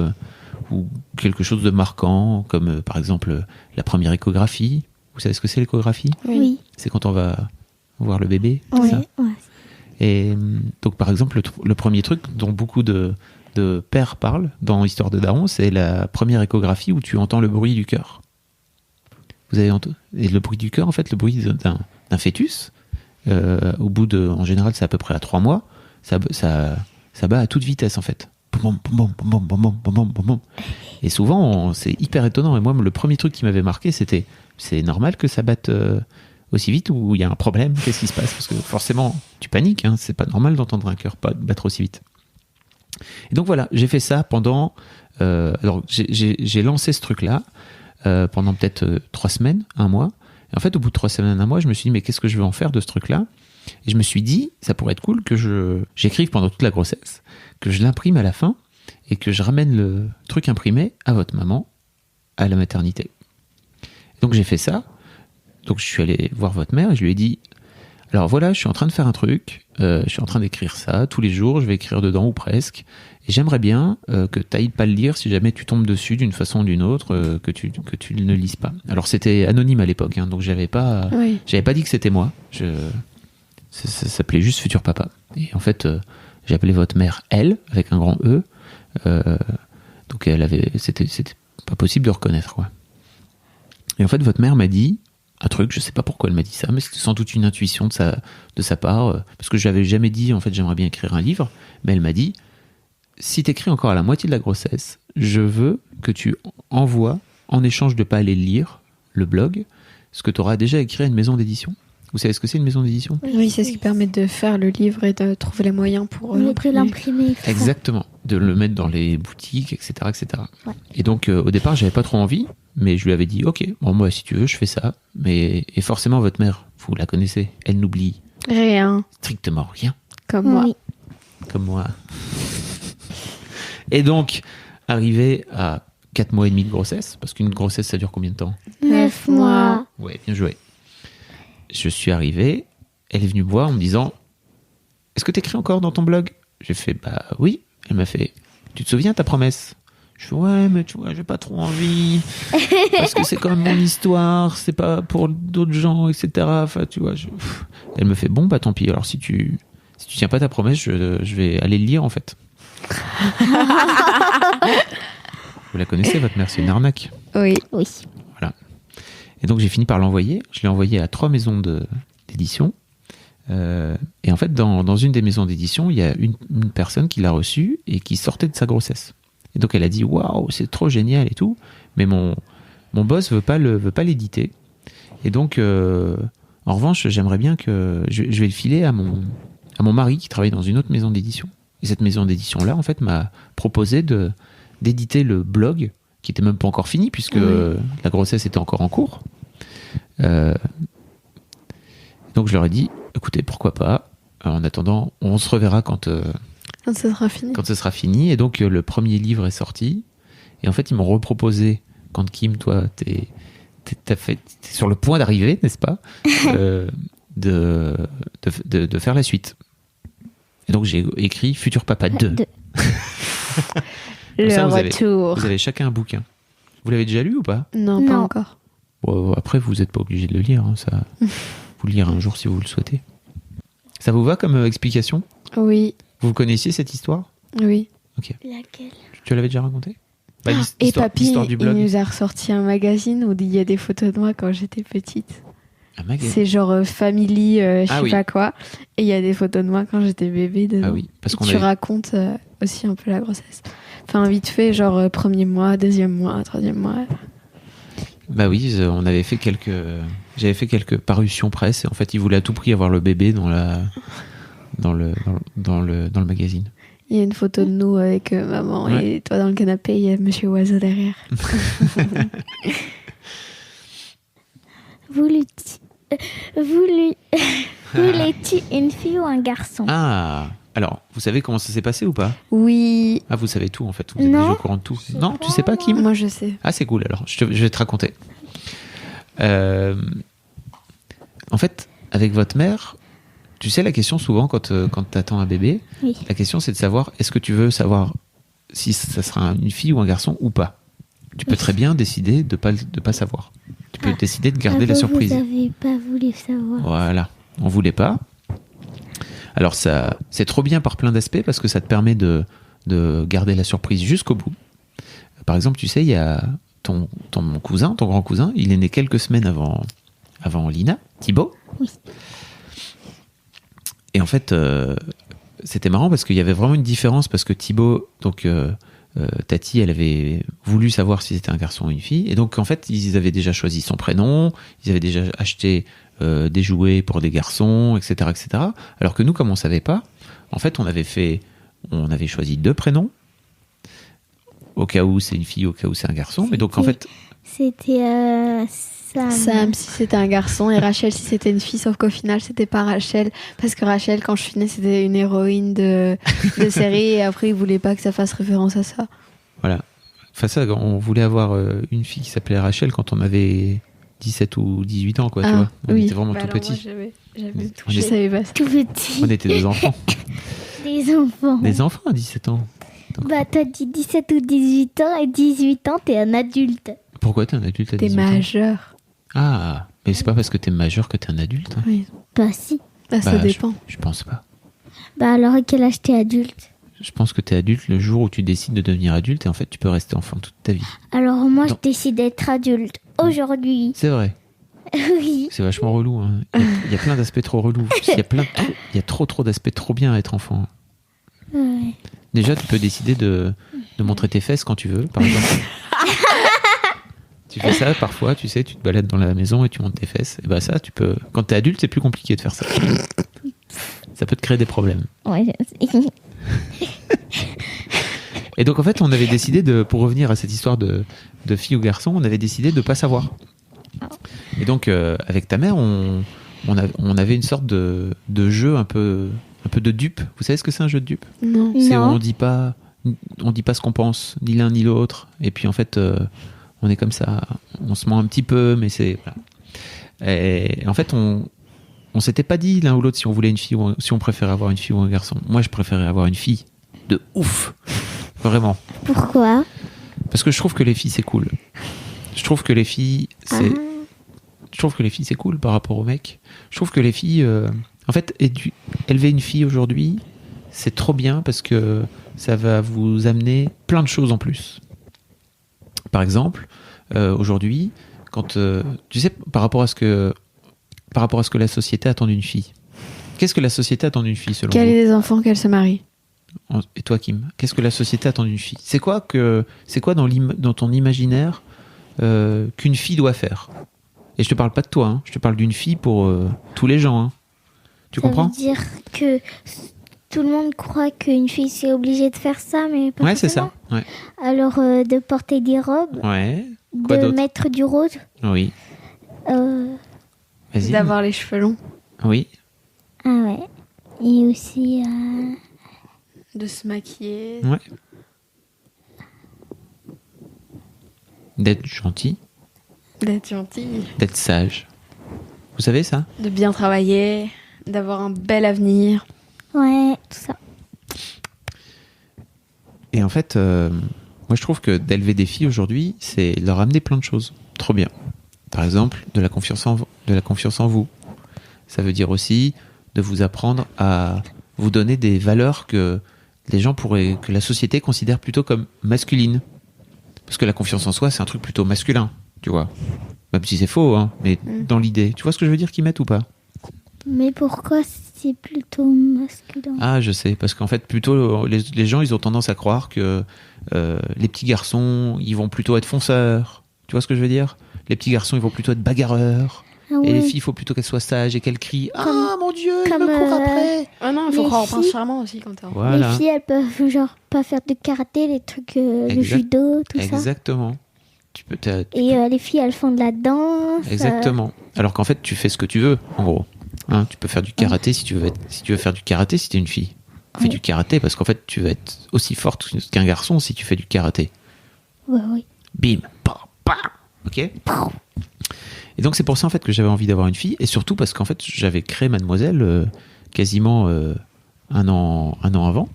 quelque chose de marquant, comme par exemple la première échographie. Vous savez ce que c'est l'échographie? Oui. C'est quand on va voir le bébé. Ouais, ça. ouais. Et donc par exemple le premier truc dont beaucoup de pères parlent dans Histoire de Daron, c'est la première échographie où tu entends le bruit du cœur. Vous avez entendu? Et le bruit du cœur, en fait, le bruit d'un fœtus, au bout en général, c'est à peu près à 3 mois, ça bat à toute vitesse, en fait. Et souvent, c'est hyper étonnant. Et moi, le premier truc qui m'avait marqué, c'est normal que ça batte aussi vite ou il y a un problème? Qu'est-ce qui se passe? Parce que forcément, tu paniques, hein, c'est pas normal d'entendre un cœur battre aussi vite. Et donc voilà, j'ai fait ça pendant... alors j'ai lancé ce truc-là pendant peut-être 3 semaines, 1 mois. Et en fait, au bout de 3 semaines, 1 mois, je me suis dit, mais qu'est-ce que je vais en faire de ce truc-là? Et je me suis dit, ça pourrait être cool que j'écrive pendant toute la grossesse, que je l'imprime à la fin et que je ramène le truc imprimé à votre maman à la maternité. Et donc j'ai fait ça. Donc je suis allé voir votre mère et je lui ai dit... Alors voilà, je suis en train de faire un truc, je suis en train d'écrire ça, tous les jours, je vais écrire dedans ou presque, et j'aimerais bien que tu ailles pas le lire si jamais tu tombes dessus d'une façon ou d'une autre, que tu ne lises pas. Alors c'était anonyme à l'époque, hein, donc j'avais pas dit que c'était moi, ça s'appelait juste Futur Papa. Et en fait, j'ai appelé votre mère Elle, avec un grand E, donc c'était pas possible de reconnaître, quoi. Et en fait, votre mère m'a dit un truc, je sais pas pourquoi elle m'a dit ça, mais c'était sans doute une intuition de sa part, parce que je l'avais jamais dit, en fait, j'aimerais bien écrire un livre, mais elle m'a dit, si t'écris encore à la moitié de la grossesse, je veux que tu envoies, en échange de pas aller lire le blog, ce que tu auras déjà écrit à une maison d'édition. Vous savez ce que c'est une maison d'édition? Oui, c'est ce qui permet de faire le livre et de trouver les moyens pour l'imprimer. Exactement, de le mettre dans les boutiques, etc. etc. Ouais. Et donc, au départ, j'avais pas trop envie, mais je lui avais dit, ok, bon, moi, si tu veux, je fais ça. Et forcément, votre mère, vous la connaissez, elle n'oublie Rien. Strictement rien. Comme moi. Oui. Comme moi. Et donc, arrivé à 4 mois et demi de grossesse, parce qu'une grossesse, ça dure combien de temps? 9 mois. Ouais, bien joué. Je suis arrivé, elle est venue me voir en me disant « Est-ce que tu écris encore dans ton blog ?» J'ai fait « Bah oui ». Elle m'a fait « Tu te souviens ta promesse ?» Je fais « Ouais, mais tu vois, j'ai pas trop envie, parce que c'est quand même mon histoire, c'est pas pour d'autres gens, etc. » Enfin, tu vois, elle me fait « Bon, bah tant pis, alors si tu tiens pas ta promesse, je vais aller le lire en fait. » Vous la connaissez, votre mère, c'est une arnaque. Oui. Oui. Voilà. Et donc j'ai fini par l'envoyer. Je l'ai envoyé à 3 maisons d'édition. Et en fait, dans une des maisons d'édition, il y a une personne qui l'a reçue et qui sortait de sa grossesse. Et donc elle a dit waouh, c'est trop génial et tout. Mais mon boss veut pas l'éditer. Et donc en revanche, j'aimerais bien que je vais le filer à mon mari qui travaille dans une autre maison d'édition. Et cette maison d'édition là, en fait, m'a proposé d'éditer le blog qui était même pas encore fini puisque la grossesse était encore en cours. Donc je leur ai dit, écoutez, pourquoi pas. En attendant, on se reverra quand ce sera fini. Quand ce sera fini. Et donc le premier livre est sorti. Et en fait, ils m'ont reproposé, quand Kim, toi, t'es sur le point d'arriver, n'est-ce pas, de faire la suite. Et donc j'ai écrit Futur Papa 2. Le ça, retour. Vous avez chacun un bouquin. Vous l'avez déjà lu ou pas? Non, pas encore. Bon, après, vous n'êtes pas obligé de le lire. Hein, ça, vous le lire un jour si vous le souhaitez. Ça vous va comme explication? Oui. Vous connaissiez cette histoire? Oui. Ok. Laquelle? Tu l'avais déjà racontée? Et papy, l'histoire du blog. il nous a ressorti un magazine où il y a des photos de moi quand j'étais petite. Un magazine? C'est genre Family, je sais oui. pas quoi. Et il y a des photos de moi quand j'étais bébé dedans. Ah oui, parce et qu'on tu racontes aussi un peu la grossesse. Enfin, vite fait, genre premier mois, deuxième mois, troisième mois. Bah oui, j'avais fait quelques parutions presse et en fait, ils voulaient à tout prix avoir le bébé dans le magazine. Il y a une photo de nous avec maman et toi dans le canapé, il y a Monsieur Oiseau derrière. Voulais-tu une fille ou un garçon? Ah, alors, vous savez comment ça s'est passé ou pas? Oui. Ah, vous savez tout en fait, vous êtes déjà au courant de tout. Non, tu sais pas, Kim? Moi, je sais. Ah, c'est cool, alors, je vais te raconter. En fait, avec votre mère, tu sais, la question souvent quand tu attends un bébé, Oui. la question c'est de savoir, est-ce que tu veux savoir si ça sera une fille ou un garçon ou pas? Tu peux très bien décider de pas savoir. Tu peux décider de garder la surprise. Vous n'avez pas voulu savoir. Voilà, on voulait pas. Alors ça, c'est trop bien par plein d'aspects parce que ça te permet de garder la surprise jusqu'au bout. Par exemple, tu sais, il y a ton grand cousin, il est né quelques semaines avant Lina, Thibaut. Oui. Et en fait, c'était marrant parce qu'il y avait vraiment une différence parce que Thibaut, donc Tati, elle avait voulu savoir si c'était un garçon ou une fille. Et donc, en fait, ils avaient déjà choisi son prénom, ils avaient déjà acheté des jouets pour des garçons, etc., etc. Alors que nous, comme on savait pas, en fait, on avait choisi 2 prénoms au cas où c'est une fille, au cas où c'est un garçon. Et donc, en fait, c'était Sam si c'était un garçon et Rachel si c'était une fille, sauf qu'au final c'était pas Rachel parce que Rachel quand je suis née c'était une héroïne de série et après ils voulaient pas que ça fasse référence à ça. Voilà. Enfin ça, on voulait avoir une fille qui s'appelait Rachel quand on avait 17 ou 18 ans, quoi, tu vois. On était vraiment tout petits. J'avais tout. Je savais pas ça. tout petit. On était des enfants. Des enfants. Des enfants à 17 ans. Bah t'as dit 17 ou 18 ans et 18 ans t'es un adulte. Pourquoi t'es un adulte à 18 T'es ans? majeur. Ah, mais c'est pas parce que t'es majeur que t'es un adulte. Hein. Oui. Bah si. Bah, ça dépend. Je pense pas. Bah alors à quel âge t'es adulte? Je pense que t'es adulte le jour où tu décides de devenir adulte et en fait tu peux rester enfant toute ta vie. Alors moi je décide d'être adulte aujourd'hui. C'est vrai. Oui. C'est vachement relou. Hein. Il y a plein d'aspects trop relous. Il y a trop d'aspects trop bien à être enfant. Ouais. Déjà, tu peux décider de montrer tes fesses quand tu veux, par exemple. Tu fais ça parfois, tu sais, tu te balades dans la maison et tu montes tes fesses. Et bah ça, tu peux. Quand t'es adulte, c'est plus compliqué de faire ça. Ça peut te créer des problèmes. Ouais. Et donc en fait, on avait décidé pour revenir à cette histoire de fille ou garçon, on avait décidé de pas savoir. Et donc avec ta mère, on on avait une sorte de jeu un peu de dupe. Vous savez ce que c'est un jeu de dupe? Non. C'est où on dit pas ce qu'on pense, ni l'un ni l'autre. Et puis en fait, on est comme ça, on se ment un petit peu, mais c'est voilà. Et en fait, on s'était pas dit l'un ou l'autre si on voulait une fille ou si on préférait avoir une fille ou un garçon. Moi, je préférais avoir une fille de ouf, vraiment. Pourquoi? Parce que je trouve que les filles c'est cool. Je trouve que les filles c'est cool par rapport aux mecs. Je trouve que les filles, en fait, élever une fille aujourd'hui, c'est trop bien parce que ça va vous amener plein de choses en plus. Par exemple, aujourd'hui, quand tu sais, par rapport à ce que la société attend d'une fille. Qu'est-ce que la société attend d'une fille selon vous? Qu'elle ait des enfants, qu'elle se marie. Et toi, Kim, qu'est-ce que la société attend d'une fille? C'est quoi dans ton imaginaire qu'une fille doit faire? Et je te parle pas de toi, hein. Je te parle d'une fille pour tous les gens. Hein. Tu comprends? Ça veut dire que tout le monde croit qu'une fille c'est obligé de faire ça, mais pas Ouais, c'est forcément. ça. Ouais. Alors de porter des robes, Ouais. Quoi de d'autre? mettre du rose, Oui. Vas-y. D'avoir les cheveux longs. Oui. ah ouais, et aussi De se maquiller. Ouais. D'être gentil, D'être gentil. d'être sage. Vous savez ça? De bien travailler. D'avoir un bel avenir. ouais, tout ça. Et en fait, moi je trouve que d'élever des filles aujourd'hui, c'est leur amener plein de choses. Trop bien. Par exemple, de la confiance en vous. Ça veut dire aussi de vous apprendre à vous donner des valeurs que la société considère plutôt comme masculines. Parce que la confiance en soi, c'est un truc plutôt masculin, tu vois. Même si c'est faux, hein, mais dans l'idée. Tu vois ce que je veux dire, Kimette, ou pas? Mais pourquoi c'est plutôt masculin? Ah, je sais, parce qu'en fait, plutôt, les gens, ils ont tendance à croire que les petits garçons, ils vont plutôt être fonceurs. Tu vois ce que je veux dire? Les petits garçons, ils vont plutôt être bagarreurs. Ah Et les ouais. filles, il faut plutôt qu'elles soient sages et qu'elles crient « Ah, mon Dieu, il comme, me court après !» Ah non, il faut Les croire au prince filles- charmant aussi quand t'es Voilà, Les filles, elles peuvent genre pas faire de karaté, les trucs, le Exact- judo, tout ça. exactement. Et les filles, elles font de la danse. Exactement. Alors qu'en fait, tu fais ce que tu veux, en gros. Hein, tu peux faire du karaté si tu veux faire du karaté si t'es une fille. Fais Ouais. du karaté parce qu'en fait, tu vas être aussi forte qu'un garçon si tu fais du karaté. Ouais, oui. Bim, pa, pa. Ok. Et donc c'est pour ça en fait que j'avais envie d'avoir une fille et surtout parce qu'en fait j'avais créé Mademoiselle quasiment un an avant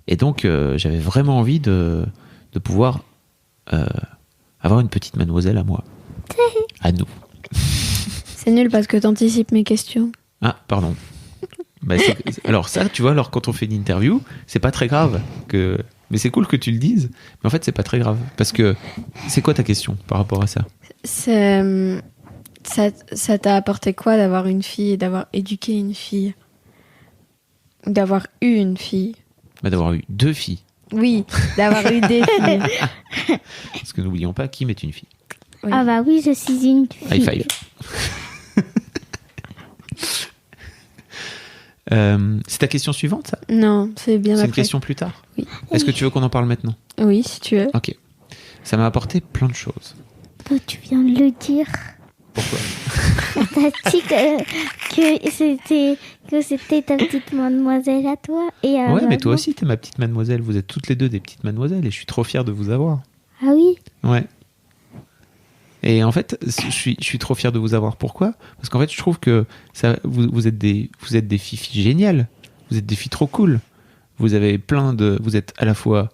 et donc j'avais vraiment envie de pouvoir avoir une petite Mademoiselle à moi, à nous. C'est nul parce que t'anticipes mes questions. Ah pardon. Bah, alors ça tu vois, alors quand on fait une interview c'est pas très grave mais c'est cool que tu le dises, mais en fait c'est pas très grave parce que c'est quoi ta question par rapport à ça? Ça t'a apporté quoi d'avoir une fille et d'avoir éduqué une fille? D'avoir eu une fille? Bah, d'avoir eu 2 filles. Oui, d'avoir eu des filles. Parce que n'oublions pas, Kim est une fille. Oui. Ah bah oui, je suis une fille. High five. C'est ta question suivante, ça? Non, c'est bien C'est une après. question plus tard? Oui. Est-ce que tu veux qu'on en parle maintenant? Oui, si tu veux. Ok. Ça m'a apporté plein de choses. Bah, tu viens de le dire. Pourquoi? T'as dit que c'était ta petite mademoiselle à toi. Et Ouais, mais toi maman. aussi, t'es ma petite mademoiselle. Vous êtes toutes les deux des petites mademoiselles et je suis trop fier de vous avoir. Ah oui. Ouais. Et en fait, je suis trop fier de vous avoir. Pourquoi? Parce qu'en fait, je trouve que vous êtes des filles géniales. Vous êtes des filles trop cool. Vous êtes à la fois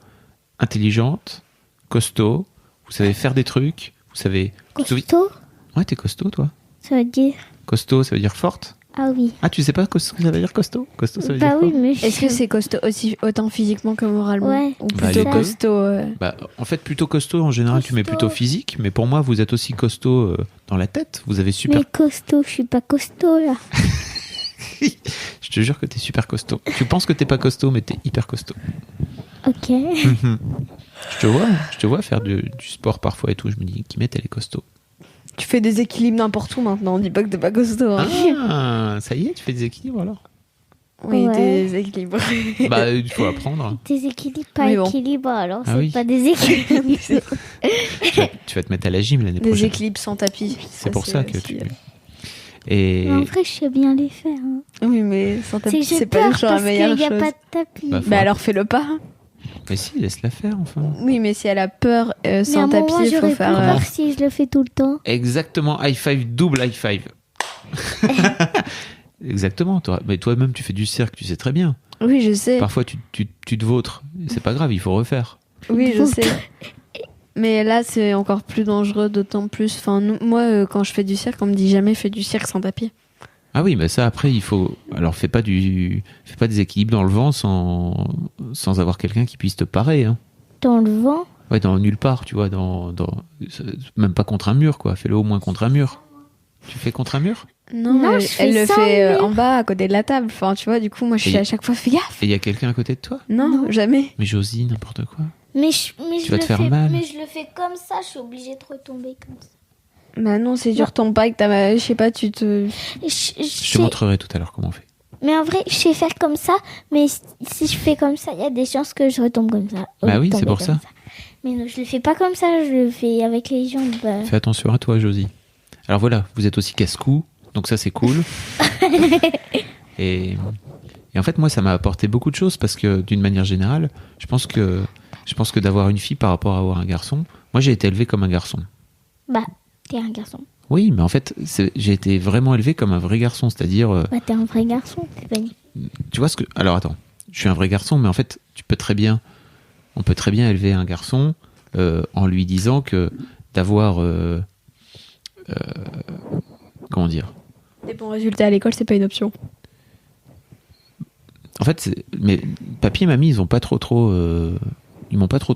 intelligente, costaud, vous savez faire des trucs, vous savez... Costaud, Ouais, t'es costaud, toi. ça veut dire. Costaud, ça veut dire forte. Ah oui. Ah, tu sais pas ce que ça veut dire costaud? Costaud, ça veut Bah dire oui, quoi? mais Est-ce que c'est costaud aussi autant physiquement que moralement? Ouais. Ou Bah, plutôt les deux. costaud Bah, en fait, plutôt costaud, en général, tu mets Costaud. plutôt physique, mais pour moi, vous êtes aussi costaud dans la tête. Vous avez super... Mais costaud, je suis pas costaud là. Je te jure que t'es super costaud. Tu penses que t'es pas costaud, mais t'es hyper costaud. Ok. Je te vois faire du sport parfois et tout. Je me dis, Kimette, elle est costaud. Tu fais des équilibres n'importe où maintenant. On dit pas que t'es pas costaud. Hein. Ah, ça y est, tu fais des équilibres alors? Oui, Ouais. des équilibres. Bah, il faut apprendre. Déséquilibre, pas Mais bon. équilibre, alors Ah c'est oui. pas déséquilibre. Tu vas te mettre à la gym l'année Des prochaine. équilibres sans tapis. C'est pour ça que aussi, tu... Et... Mais en vrai, je sais bien les faire. Hein. Oui, mais sans tapis, C'est que j'ai c'est pas peur toujours la parce qu'il meilleure n'y a chose. pas de tapis. Bah, Alors fais-le pas. Mais si, laisse-la faire, enfin. Oui, mais si elle a peur Mais à sans un tapis, moment, il faut j'aurais faire. plus peur si je le fais tout le temps. Exactement, high five, double high five. Exactement, mais toi-même tu fais du cirque, tu sais très bien. Oui, je sais. Parfois tu te vautres, c'est pas grave, il faut refaire. Oui, je sais. Mais là, c'est encore plus dangereux, d'autant plus. Enfin, moi, quand je fais du cirque, on me dit jamais fais du cirque sans tapis. Ah oui, mais ça après il faut. Alors fais pas des équilibres dans le vent sans avoir quelqu'un qui puisse te parer. Hein. Dans le vent? Ouais, dans nulle part, tu vois, même pas contre un mur, quoi. Fais-le au moins contre un mur. Tu fais contre un mur? Non, elle le sans fait mur. en bas, à côté de la table. Enfin, tu vois, du coup, moi, je suis à chaque fois, fais gaffe. Et il y a quelqu'un à côté de toi? Non, jamais. Mais Josie, n'importe quoi. Mais vas te faire mal. Mais je le fais comme ça, je suis obligée de retomber comme ça. Bah non, c'est dur, ton pas que t'as. Je sais pas, tu te. Je te montrerai tout à l'heure comment on fait. Mais en vrai, je sais faire comme ça, mais si je fais comme ça, il y a des chances que je retombe comme ça. Bah oui, c'est pour ça. Mais non, je le fais pas comme ça, je le fais avec les jambes. Fais attention à toi, Josie. Alors voilà, vous êtes aussi casse-cou, donc ça c'est cool. et en fait, moi, ça m'a apporté beaucoup de choses parce que d'une manière générale, je pense que d'avoir une fille par rapport à avoir un garçon, moi j'ai été élevé comme un garçon. Bah, t'es un garçon. Oui, mais en fait, j'ai été vraiment élevé comme un vrai garçon, c'est-à-dire... Bah, t'es un vrai garçon, c'est pas... Tu vois ce que... Alors attends, je suis un vrai garçon, mais en fait, on peut très bien élever un garçon en lui disant que d'avoir... comment dire? Des bons résultats à l'école, c'est pas une option. En fait, mais papy et mamie, ils m'ont pas trop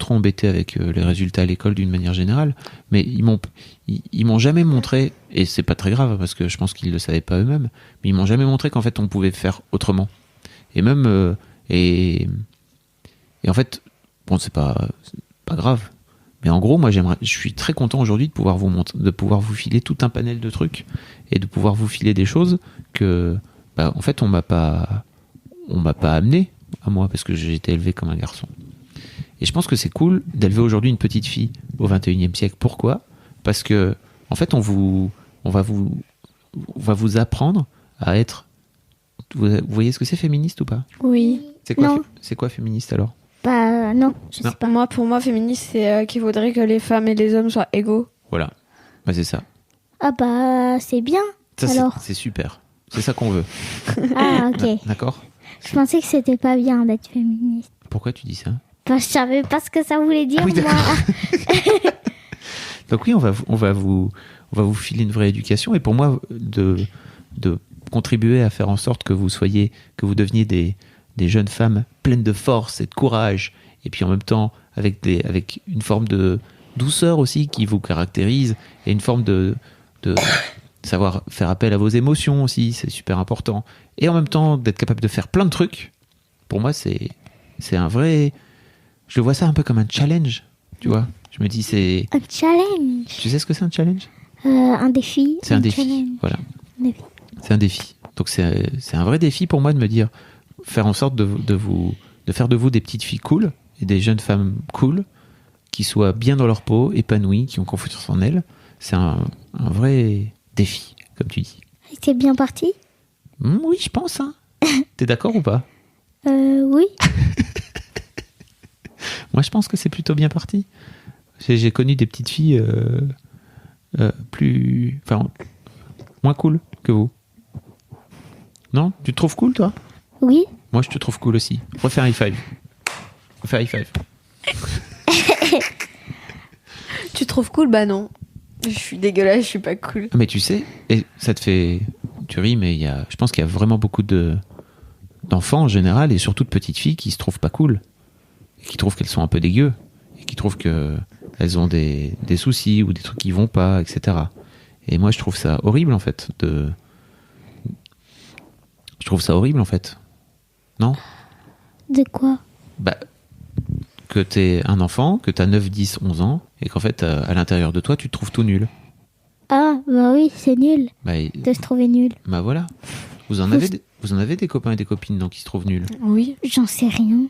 embêté avec les résultats à l'école d'une manière générale, mais ils m'ont jamais montré, et c'est pas très grave parce que je pense qu'ils le savaient pas eux-mêmes, mais ils m'ont jamais montré qu'en fait on pouvait faire autrement. Et même et en fait, bon, c'est pas grave, mais en gros, moi je suis très content aujourd'hui de pouvoir vous filer tout un panel de trucs et de pouvoir vous filer des choses que, bah, en fait, on m'a pas amené à moi parce que j'ai été élevé comme un garçon. Et je pense que c'est cool d'élever aujourd'hui une petite fille au 21e siècle. Pourquoi ? Parce que, en fait, on va vous apprendre à être... Vous voyez ce que c'est féministe ou pas ? Oui. C'est quoi féministe alors ? Bah non, je sais pas. Pour moi, féministe, c'est qu'il faudrait que les femmes et les hommes soient égaux. Voilà. Bah, c'est ça. Ah bah, c'est bien, Ça, alors. c'est super. C'est ça qu'on veut. Ah, ok. D'accord ? Je pensais que c'était pas bien d'être féministe. Pourquoi tu dis ça ? Bah, je savais pas ce que ça voulait dire, Ah oui, moi. Donc oui, on va vous filer une vraie éducation. Et pour moi, de contribuer à faire en sorte que vous deveniez des jeunes femmes pleines de force et de courage, et puis en même temps avec une forme de douceur aussi qui vous caractérise, et une forme de savoir faire appel à vos émotions aussi, c'est super important. Et en même temps, d'être capable de faire plein de trucs, pour moi, c'est un vrai... Je le vois ça un peu comme un challenge, tu vois. Je me dis, c'est... Un challenge. Tu sais ce que c'est un challenge ? Un défi. C'est un défi, challenge. voilà. Défi. C'est un défi. Donc c'est un vrai défi pour moi de me dire, faire en sorte de faire de vous des petites filles cool, et des jeunes femmes cool, qui soient bien dans leur peau, épanouies, qui ont confiance en elles. C'est un vrai défi, comme tu dis. C'est bien parti ? Oui, je pense. Hein. T'es d'accord ou pas ? Oui. Moi, je pense que c'est plutôt bien parti. J'ai connu des petites filles moins cool que vous. Non ? Tu te trouves cool, toi ? Oui. Moi, je te trouve cool aussi. Refais un high five. Refais un high five. Tu trouves cool ? Bah non. Je suis dégueulasse, je suis pas cool. Mais tu sais, et ça te fait... Tu ris, mais je pense qu'il y a vraiment beaucoup d'enfants en général, et surtout de petites filles qui se trouvent pas cool. Et qui trouvent qu'elles sont un peu dégueu. Et qui trouvent qu'elles ont des soucis ou des trucs qui vont pas, etc. Et moi, je trouve ça horrible, en fait. Je trouve ça horrible, en fait. Non ? De quoi ? Bah, que t'es un enfant, que t'as 9, 10, 11 ans, et qu'en fait, à l'intérieur de toi, tu te trouves tout nul. Ah, bah oui, c'est nul Bah, de se trouver nul. bah voilà. Vous en avez des copains et des copines donc, qui se trouvent nuls. Oui. J'en sais rien.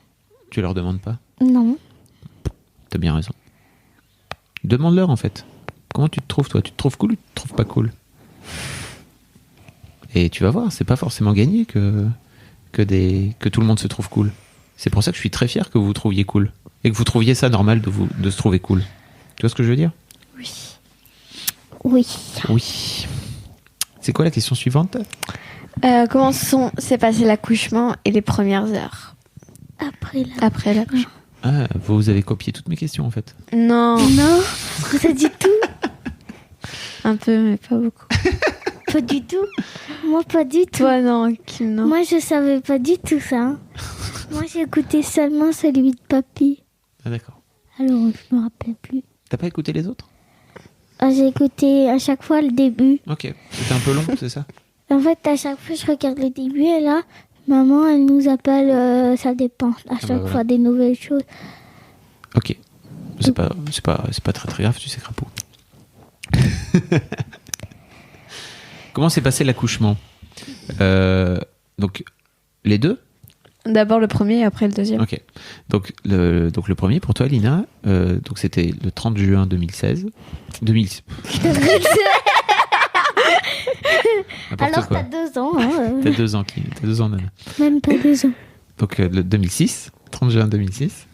Tu leur demandes pas ? Non. T'as bien raison. Demande-leur, en fait. Comment tu te trouves, toi ? Tu te trouves cool ou tu te trouves pas cool ? Et tu vas voir, c'est pas forcément gagné que tout le monde se trouve cool. C'est pour ça que je suis très fier que vous vous trouviez cool. Et que vous trouviez ça normal de se trouver cool. Tu vois ce que je veux dire ? Oui. C'est quoi la question suivante ? Comment s'est passé l'accouchement et les premières heures après l'accouchement? Ah, vous avez copié toutes mes questions en fait. Non, Pas du tout. un peu, mais pas beaucoup. Pas du tout. Moi, pas du tout. Toi, non, Kim, non. Moi, je savais pas du tout ça. Moi, j'écoutais seulement celui de papy. Ah d'accord. Alors, je me rappelle plus. T'as pas écouté les autres ? J'ai écouté à chaque fois le début. Ok. C'était un peu long, c'est ça ? En fait, à chaque fois, je regarde le début et là, maman, elle nous appelle, ça dépend. À chaque fois, des nouvelles choses. Ok. C'est pas très très grave, tu sais, Crapaud. Comment s'est passé l'accouchement ? Donc, les deux ? D'abord le premier et après le deuxième. Ok. Donc le premier pour toi, Lina, donc c'était le 30 juin 2016. Alors, t'as 2 ans. Hein, T'as 2 ans, t'as 2 ans, Nana. Même pas 2 ans. Donc le 2006, 30 juin 2006.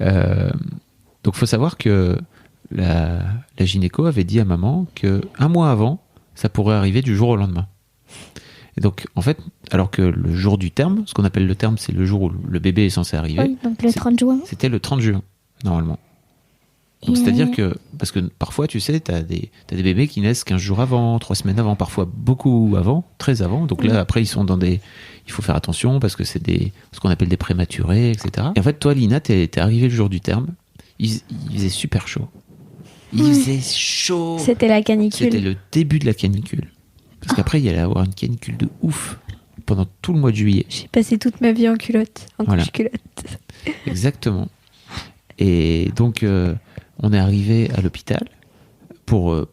Donc faut savoir que la gynéco avait dit à maman que 1 mois avant, ça pourrait arriver du jour au lendemain. Et donc, en fait, alors que le jour du terme, ce qu'on appelle le terme, c'est le jour où le bébé est censé arriver. Oui, donc le 30 juin. C'était le 30 juin, normalement. Donc, c'est-à-dire que, parce que parfois, tu sais, t'as des bébés qui naissent 15 jours avant, 3 semaines avant, parfois beaucoup avant, très avant. Donc là, après, ils sont dans il faut faire attention parce que c'est ce qu'on appelle des prématurés, etc. Et en fait, toi, Lina, t'es arrivée le jour du terme. Il faisait super chaud. Il faisait chaud. C'était la canicule. C'était le début de la canicule. Parce qu'après, il y allait avoir une canicule de ouf pendant tout le mois de juillet. J'ai passé toute ma vie en culotte, couche-culotte. Exactement. Et donc, on est arrivé à l'hôpital pour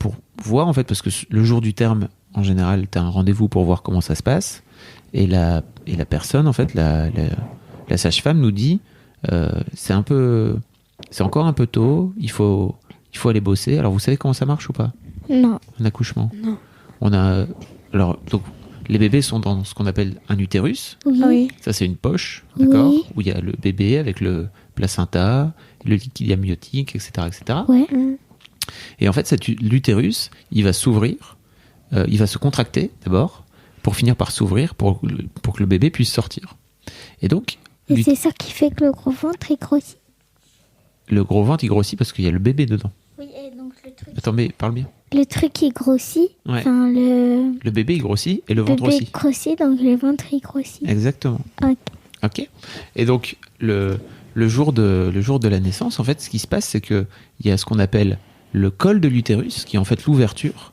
voir, en fait, parce que le jour du terme, en général, tu as un rendez-vous pour voir comment ça se passe. Et la personne, en fait, la sage-femme nous dit, c'est encore un peu tôt, il faut aller bosser. Alors, vous savez comment ça marche ou pas ? Non. Un accouchement ? Non. Donc, les bébés sont dans ce qu'on appelle un utérus. Oui. Ça, c'est une poche, d'accord, Oui. où il y a le bébé avec le placenta, le liquide amniotique, etc., etc. Ouais. Et en fait, l'utérus, il va s'ouvrir, il va se contracter d'abord, pour finir par s'ouvrir, pour que le bébé puisse sortir. Et donc, Et c'est ça qui fait que le gros ventre, il grossit. Le gros ventre, il grossit parce qu'il y a le bébé dedans. Oui, et donc le truc... Attends, mais parle bien. Le truc, il grossit. Ouais. Enfin, Le bébé, il grossit et le ventre bébé aussi. grossit, donc le ventre, il grossit. Exactement. Ok. Et donc, le jour de la naissance, en fait, ce qui se passe, c'est qu'il y a ce qu'on appelle le col de l'utérus, qui est en fait l'ouverture,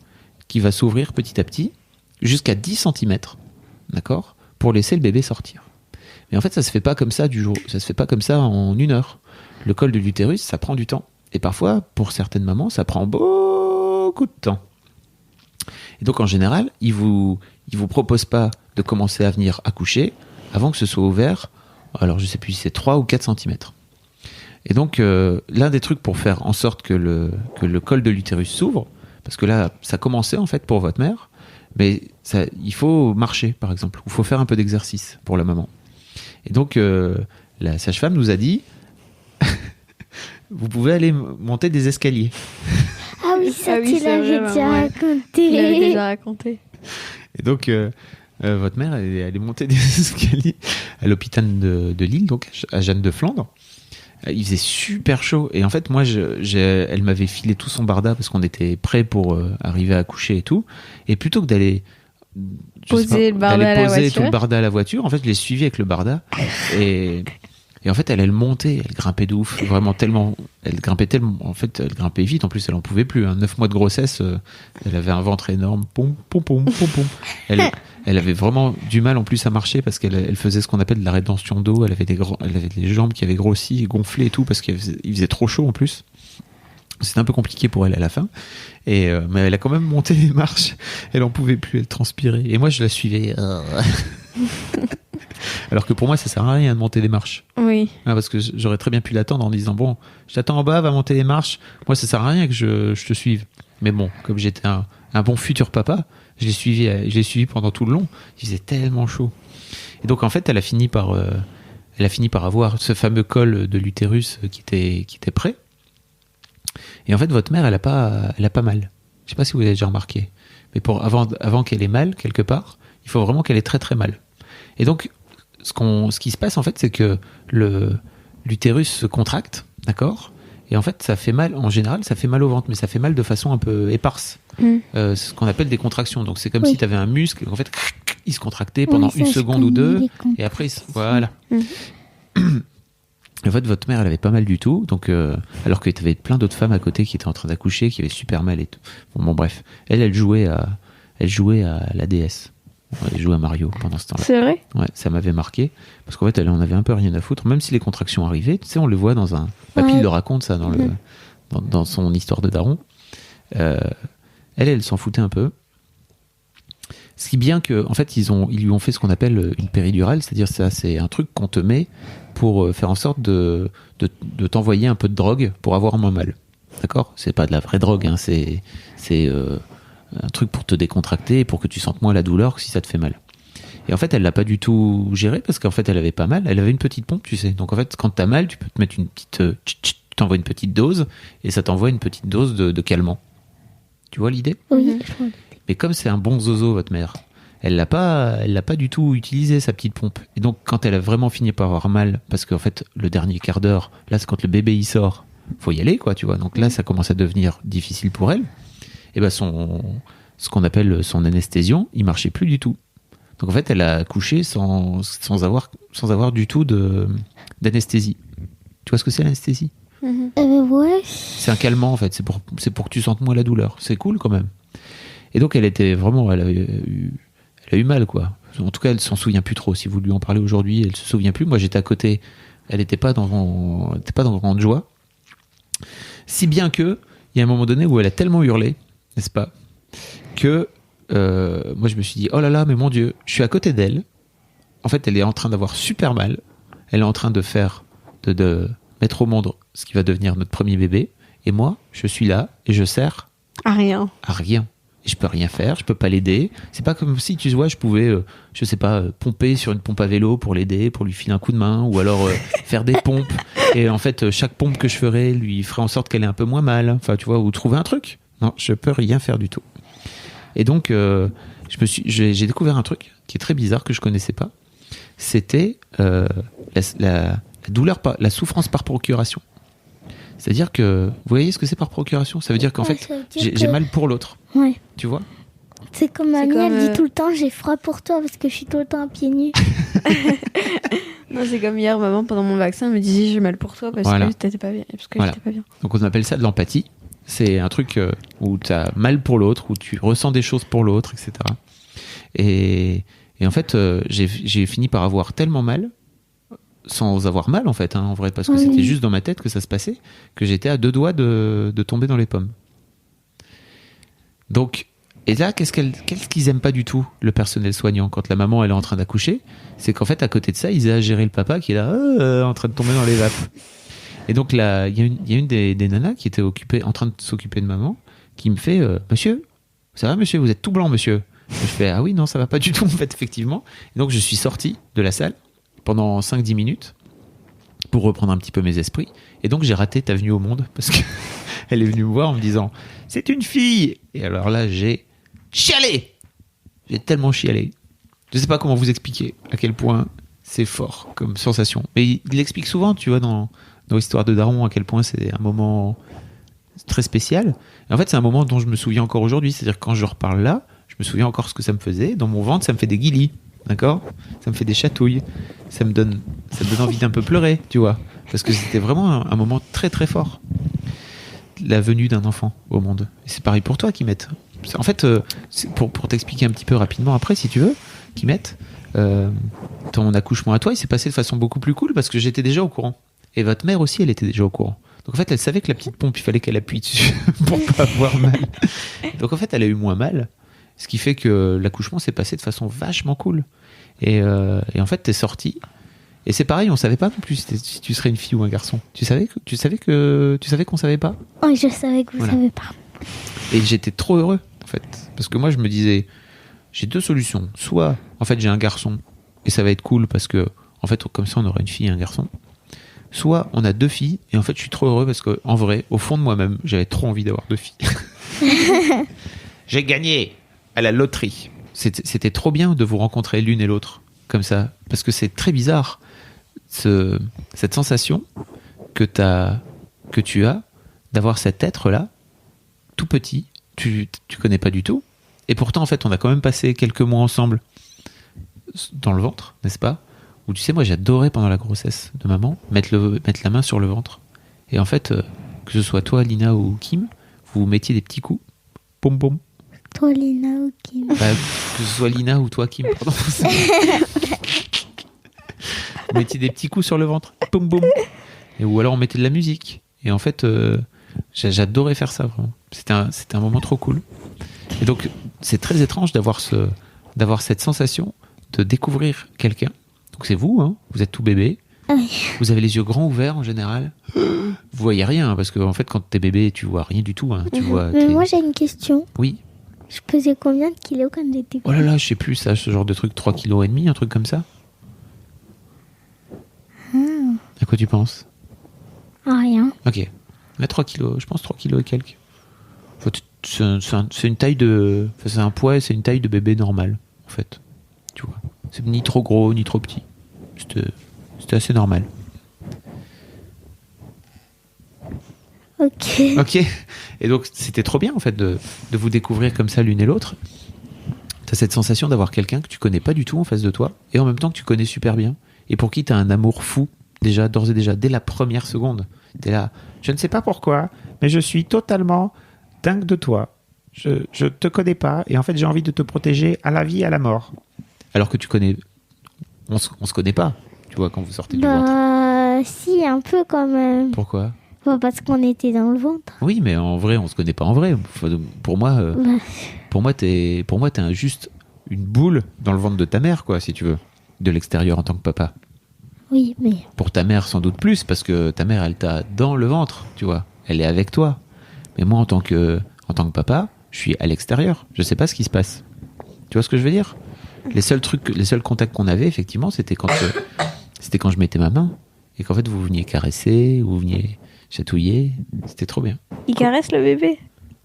qui va s'ouvrir petit à petit, jusqu'à 10 cm, d'accord, pour laisser le bébé sortir. Mais en fait, ça se fait pas comme ça ça se fait pas comme ça en 1 heure. Le col de l'utérus, ça prend du temps. Et parfois, pour certaines mamans, ça prend beaucoup de temps. Et donc, en général, ils vous proposent pas de commencer à venir accoucher avant que ce soit ouvert. Alors, je sais plus si c'est 3 ou 4 cm. Et donc, l'un des trucs pour faire en sorte que le col de l'utérus s'ouvre, parce que là, ça commençait en fait pour votre mère, mais il faut marcher, par exemple, ou il faut faire un peu d'exercice pour la maman. Et donc, la sage-femme nous a dit, vous pouvez aller monter des escaliers. Ah oui, ça, tu c'est l'avais vrai, déjà maman. raconté. Tu l'avais déjà raconté. Et donc, votre mère, elle est allée monter des escaliers à l'hôpital de Lille, donc à Jeanne de Flandre. Il faisait super chaud. Et en fait, moi, elle m'avait filé tout son barda parce qu'on était prêts pour arriver à accoucher et tout. Et plutôt que d'aller Poser le barda à la voiture. tout le barda à la voiture, en fait, je l'ai suivi avec le barda. Et en fait, elle montait, elle grimpait de ouf. Vraiment tellement. Elle grimpait tellement. En fait, elle grimpait vite. En plus, elle en pouvait plus. 9 mois de grossesse, elle avait un ventre énorme. Pom, pom, pom, pom, pom. Elle avait vraiment du mal en plus à marcher parce qu'elle faisait ce qu'on appelle de la rétention d'eau. Elle avait des jambes qui avaient grossi et gonflé et tout parce qu'il faisait trop chaud en plus. C'était un peu compliqué pour elle à la fin. Mais elle a quand même monté les marches. Elle en pouvait plus, elle transpirait. Et moi, je la suivais. Alors que pour moi, ça sert à rien de monter des marches. Oui. Parce que j'aurais très bien pu l'attendre en disant bon, je t'attends en bas, va monter les marches. Moi, ça sert à rien que je te suive. Mais bon, comme j'étais un bon futur papa, Je l'ai suivi pendant tout le long. Il faisait tellement chaud. Et donc, en fait, elle a fini par avoir ce fameux col de l'utérus qui était prêt. Et en fait, votre mère, elle a pas mal. Je sais pas si vous avez déjà remarqué. Mais avant qu'elle ait mal, quelque part, il faut vraiment qu'elle ait très très mal. Et donc, ce qui se passe, en fait, c'est que l'utérus se contracte, d'accord ? Et en fait, ça fait mal, en général, ça fait mal au ventre, mais ça fait mal de façon un peu éparse. C'est ce qu'on appelle des contractions. Donc, c'est comme si tu avais un muscle, et en fait, il se contractait pendant une seconde ou deux, et après, voilà. En fait, votre mère, elle avait pas mal du tout, donc, alors que tu avais plein d'autres femmes à côté qui étaient en train d'accoucher, qui avaient super mal et tout. Bon, bref. Elle jouait à la DS. Elle jouait à Mario pendant ce temps-là. C'est vrai ? Ouais, ça m'avait marqué. Parce qu'en fait, elle en avait un peu rien à foutre. Même si les contractions arrivaient, tu sais, on le voit dans un... Papy le raconte, ça, dans son histoire de daron. Elle s'en foutait un peu. Ce qui est bien que, en fait, ils lui ont fait ce qu'on appelle une péridurale, c'est-à-dire ça, c'est un truc qu'on te met pour faire en sorte de t'envoyer un peu de drogue pour avoir moins mal. D'accord ? C'est pas de la vraie drogue, hein, c'est un truc pour te décontracter et pour que tu sentes moins la douleur si ça te fait mal. Et en fait, elle l'a pas du tout géré parce qu'en fait, elle avait pas mal. Elle avait une petite pompe, tu sais. Donc en fait, quand t'as mal, tu peux te mettre une petite, t'envoies une petite dose et ça t'envoie une petite dose de calmant. Tu vois l'idée ? Oui. Mais comme c'est un bon zozo, votre mère, elle l'a pas du tout utilisé, sa petite pompe. Et donc, quand elle a vraiment fini par avoir mal, parce qu'en fait, le dernier quart d'heure, là, c'est quand le bébé il sort, faut y aller, quoi, tu vois. Donc là, ça commence à devenir difficile pour elle. Et ben, ce qu'on appelle son anesthésion, il marchait plus du tout. Donc en fait, elle a accouché sans avoir du tout d'anesthésie. Tu vois ce que c'est l'anesthésie ? Ouais. C'est un calmant, en fait. C'est pour que tu sentes moins la douleur. C'est cool, quand même. Et donc, elle a eu mal, quoi. En tout cas, elle s'en souvient plus trop. Si vous lui en parlez aujourd'hui, elle se souvient plus. Moi, j'étais à côté. Elle n'était pas dans grande joie. Si bien que, il y a un moment donné où elle a tellement hurlé, n'est-ce pas, que moi, je me suis dit, oh là là, mais mon Dieu, je suis à côté d'elle. En fait, elle est en train d'avoir super mal. Elle est en train de mettre au monde ce qui va devenir notre premier bébé. Et moi, je suis là et je sers à rien. Et je peux rien faire, je peux pas l'aider. C'est pas comme si, tu vois, je pouvais, je sais pas, pomper sur une pompe à vélo pour l'aider, pour lui filer un coup de main, ou alors faire des pompes. Et en fait, chaque pompe que je ferais lui ferait en sorte qu'elle ait un peu moins mal. Enfin, tu vois, ou trouver un truc. Non, je peux rien faire du tout. Et donc, j'ai découvert un truc qui est très bizarre, que je connaissais pas. C'était la douleur, la souffrance par procuration. C'est-à-dire que, vous voyez ce que c'est par procuration ? Ça veut dire qu'en fait, j'ai mal pour l'autre. Ouais. Tu vois ? C'est comme mamie, elle dit tout le temps, j'ai froid pour toi parce que je suis tout le temps à pieds nus. Non, c'est comme hier, maman, pendant mon vaccin, elle me disait j'ai mal pour toi parce que t'étais pas bien. Parce que j'étais pas bien. Donc on appelle ça de l'empathie. C'est un truc où tu as mal pour l'autre, où tu ressens des choses pour l'autre, etc. Et en fait, j'ai fini par avoir tellement mal, sans avoir mal en fait, en vrai, parce que c'était juste dans ma tête que ça se passait, que j'étais à 2 doigts de tomber dans les pommes. Donc, et là, qu'est-ce qu'ils aiment pas du tout, le personnel soignant, quand la maman elle est en train d'accoucher, c'est qu'en fait, à côté de ça, ils aient à gérer le papa qui est là, en train de tomber dans les vapes. Et donc là, il y a une des nanas qui était en train de s'occuper de maman, qui me fait Monsieur, ça va monsieur, vous êtes tout blanc monsieur. Et je fais ah oui, non, ça va pas du tout en fait, effectivement. Et donc je suis sorti de la salle pendant 5-10 minutes pour reprendre un petit peu mes esprits. Et donc j'ai raté ta venue au monde parce que elle est venue me voir en me disant c'est une fille. Et alors là, j'ai chialé. J'ai tellement chialé. Je sais pas comment vous expliquer à quel point c'est fort comme sensation. Mais il l'explique souvent, tu vois, dans l'histoire de Daron, à quel point c'est un moment très spécial. Et en fait, c'est un moment dont je me souviens encore aujourd'hui. C'est-à-dire que quand je reparle là, je me souviens encore ce que ça me faisait. Dans mon ventre, ça me fait des guilis. D'accord ? Ça me fait des chatouilles. Ça me donne envie d'un peu pleurer, tu vois. Parce que c'était vraiment un moment très très fort. La venue d'un enfant au monde. Et c'est pareil pour toi, Kimette. En fait, pour t'expliquer un petit peu rapidement après, si tu veux, Kimette, ton accouchement à toi, il s'est passé de façon beaucoup plus cool parce que j'étais déjà au courant. Et votre mère aussi, elle était déjà au courant. Donc en fait, elle savait que la petite pompe, il fallait qu'elle appuie dessus pour pas avoir mal. Donc en fait, elle a eu moins mal. Ce qui fait que l'accouchement s'est passé de façon vachement cool. Et en fait, t'es sorti. Et c'est pareil, on savait pas non plus si tu serais une fille ou un garçon. Tu savais qu'on savait pas ? Oui, je savais que vous savez pas. Et j'étais trop heureux, en fait. Parce que moi, je me disais, j'ai deux solutions. Soit, en fait, j'ai un garçon et ça va être cool parce que, en fait, comme ça, on aura une fille et un garçon. Soit, on a deux filles et en fait, je suis trop heureux parce que, en vrai, au fond de moi-même, j'avais trop envie d'avoir deux filles. J'ai gagné à la loterie. C'était trop bien de vous rencontrer l'une et l'autre comme ça parce que c'est très bizarre cette sensation que tu as d'avoir cet être-là tout petit, tu connais pas du tout. Et pourtant, en fait, on a quand même passé quelques mois ensemble dans le ventre, n'est-ce pas? Où tu sais, moi, j'adorais pendant la grossesse de maman mettre la main sur le ventre. Et en fait, que ce soit toi, Lina ou Kim, vous mettiez des petits coups. Boum, boum. Toi, Lina ou Kim? Bah, que ce soit Lina ou toi, Kim, pardon. Vous mettiez des petits coups sur le ventre. Boum, boum. Ou alors on mettait de la musique. Et en fait, j'adorais faire ça, vraiment. C'était un moment trop cool. Et donc, c'est très étrange d'avoir cette sensation de découvrir quelqu'un. Donc, c'est vous, hein, vous êtes tout bébé. Oui. Vous avez les yeux grands ouverts en général. Vous voyez rien, parce qu'en fait, quand t'es bébé, tu vois rien du tout. Hein. Tu vois, Mais moi, j'ai une question. Oui. Je pesais combien de kilos quand j'étais Oh là là, je sais plus, ça, ce genre de truc, 3,5 kg, un truc comme ça. À quoi tu penses? Rien. Ok. Mais 3 kilos, je pense 3 kilos et quelques. C'est une taille de... Enfin, c'est un poids et c'est une taille de bébé normal, en fait. Tu vois. C'est ni trop gros, ni trop petit. C'était assez normal. Ok. Ok. Et donc, c'était trop bien, en fait, de vous découvrir comme ça l'une et l'autre. T'as cette sensation d'avoir quelqu'un que tu connais pas du tout en face de toi, et en même temps que tu connais super bien, et pour qui t'as un amour fou, déjà, d'ores et déjà, dès la première seconde. T'es là, je ne sais pas pourquoi, mais je suis totalement dingue de toi. Je te connais pas, et en fait, j'ai envie de te protéger à la vie et à la mort. Alors que tu connais... On se connaît pas, tu vois, quand vous sortez du ventre. Bah, si, un peu quand même. Pourquoi? Bah, parce qu'on était dans le ventre. Oui, mais en vrai, on se connaît pas en vrai. Pour moi, Bah, t'es juste une boule dans le ventre de ta mère, quoi, si tu veux, de l'extérieur en tant que papa. oui, mais... Pour ta mère, sans doute plus, parce que ta mère, elle t'a dans le ventre, tu vois. Elle est avec toi. Mais moi, en tant que papa, je suis à l'extérieur. Je sais pas ce qui se passe. Tu vois ce que je veux dire? Les seuls contacts qu'on avait, effectivement, c'était quand je mettais ma main et qu'en fait, vous veniez caresser, vous veniez chatouiller. C'était trop bien. Il caresse le bébé.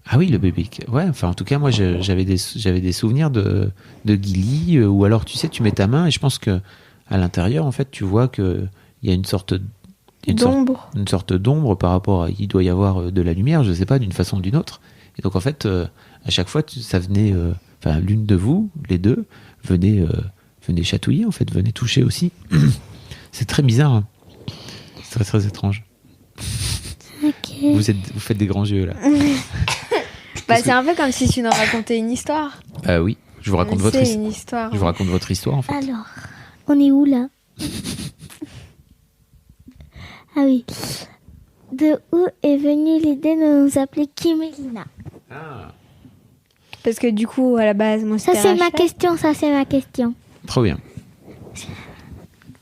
Ah oui, le bébé. Ouais, enfin, en tout cas, moi, j'avais des souvenirs de Gilly, ou alors, tu sais, tu mets ta main et je pense que à l'intérieur, en fait, tu vois que il y a une sorte d'ombre par rapport à... Il doit y avoir de la lumière, je sais pas, d'une façon ou d'une autre. Et donc, en fait, à chaque fois, ça venait... Enfin, l'une de vous, les deux, venez chatouiller, en fait, venez toucher aussi. C'est très bizarre. Hein. C'est très, très étrange. Ok. Vous faites des grands yeux, là. Bah, c'est un peu comme si tu nous racontais une histoire. Ah oui, je vous raconte votre une histoire. Je vous raconte votre histoire, en fait. Alors, on est où, là? Ah oui. De où est venue l'idée de nous appeler Kim et Lina? Ah. Parce que du coup, à la base, moi, Ça, c'est ma question. Trop bien.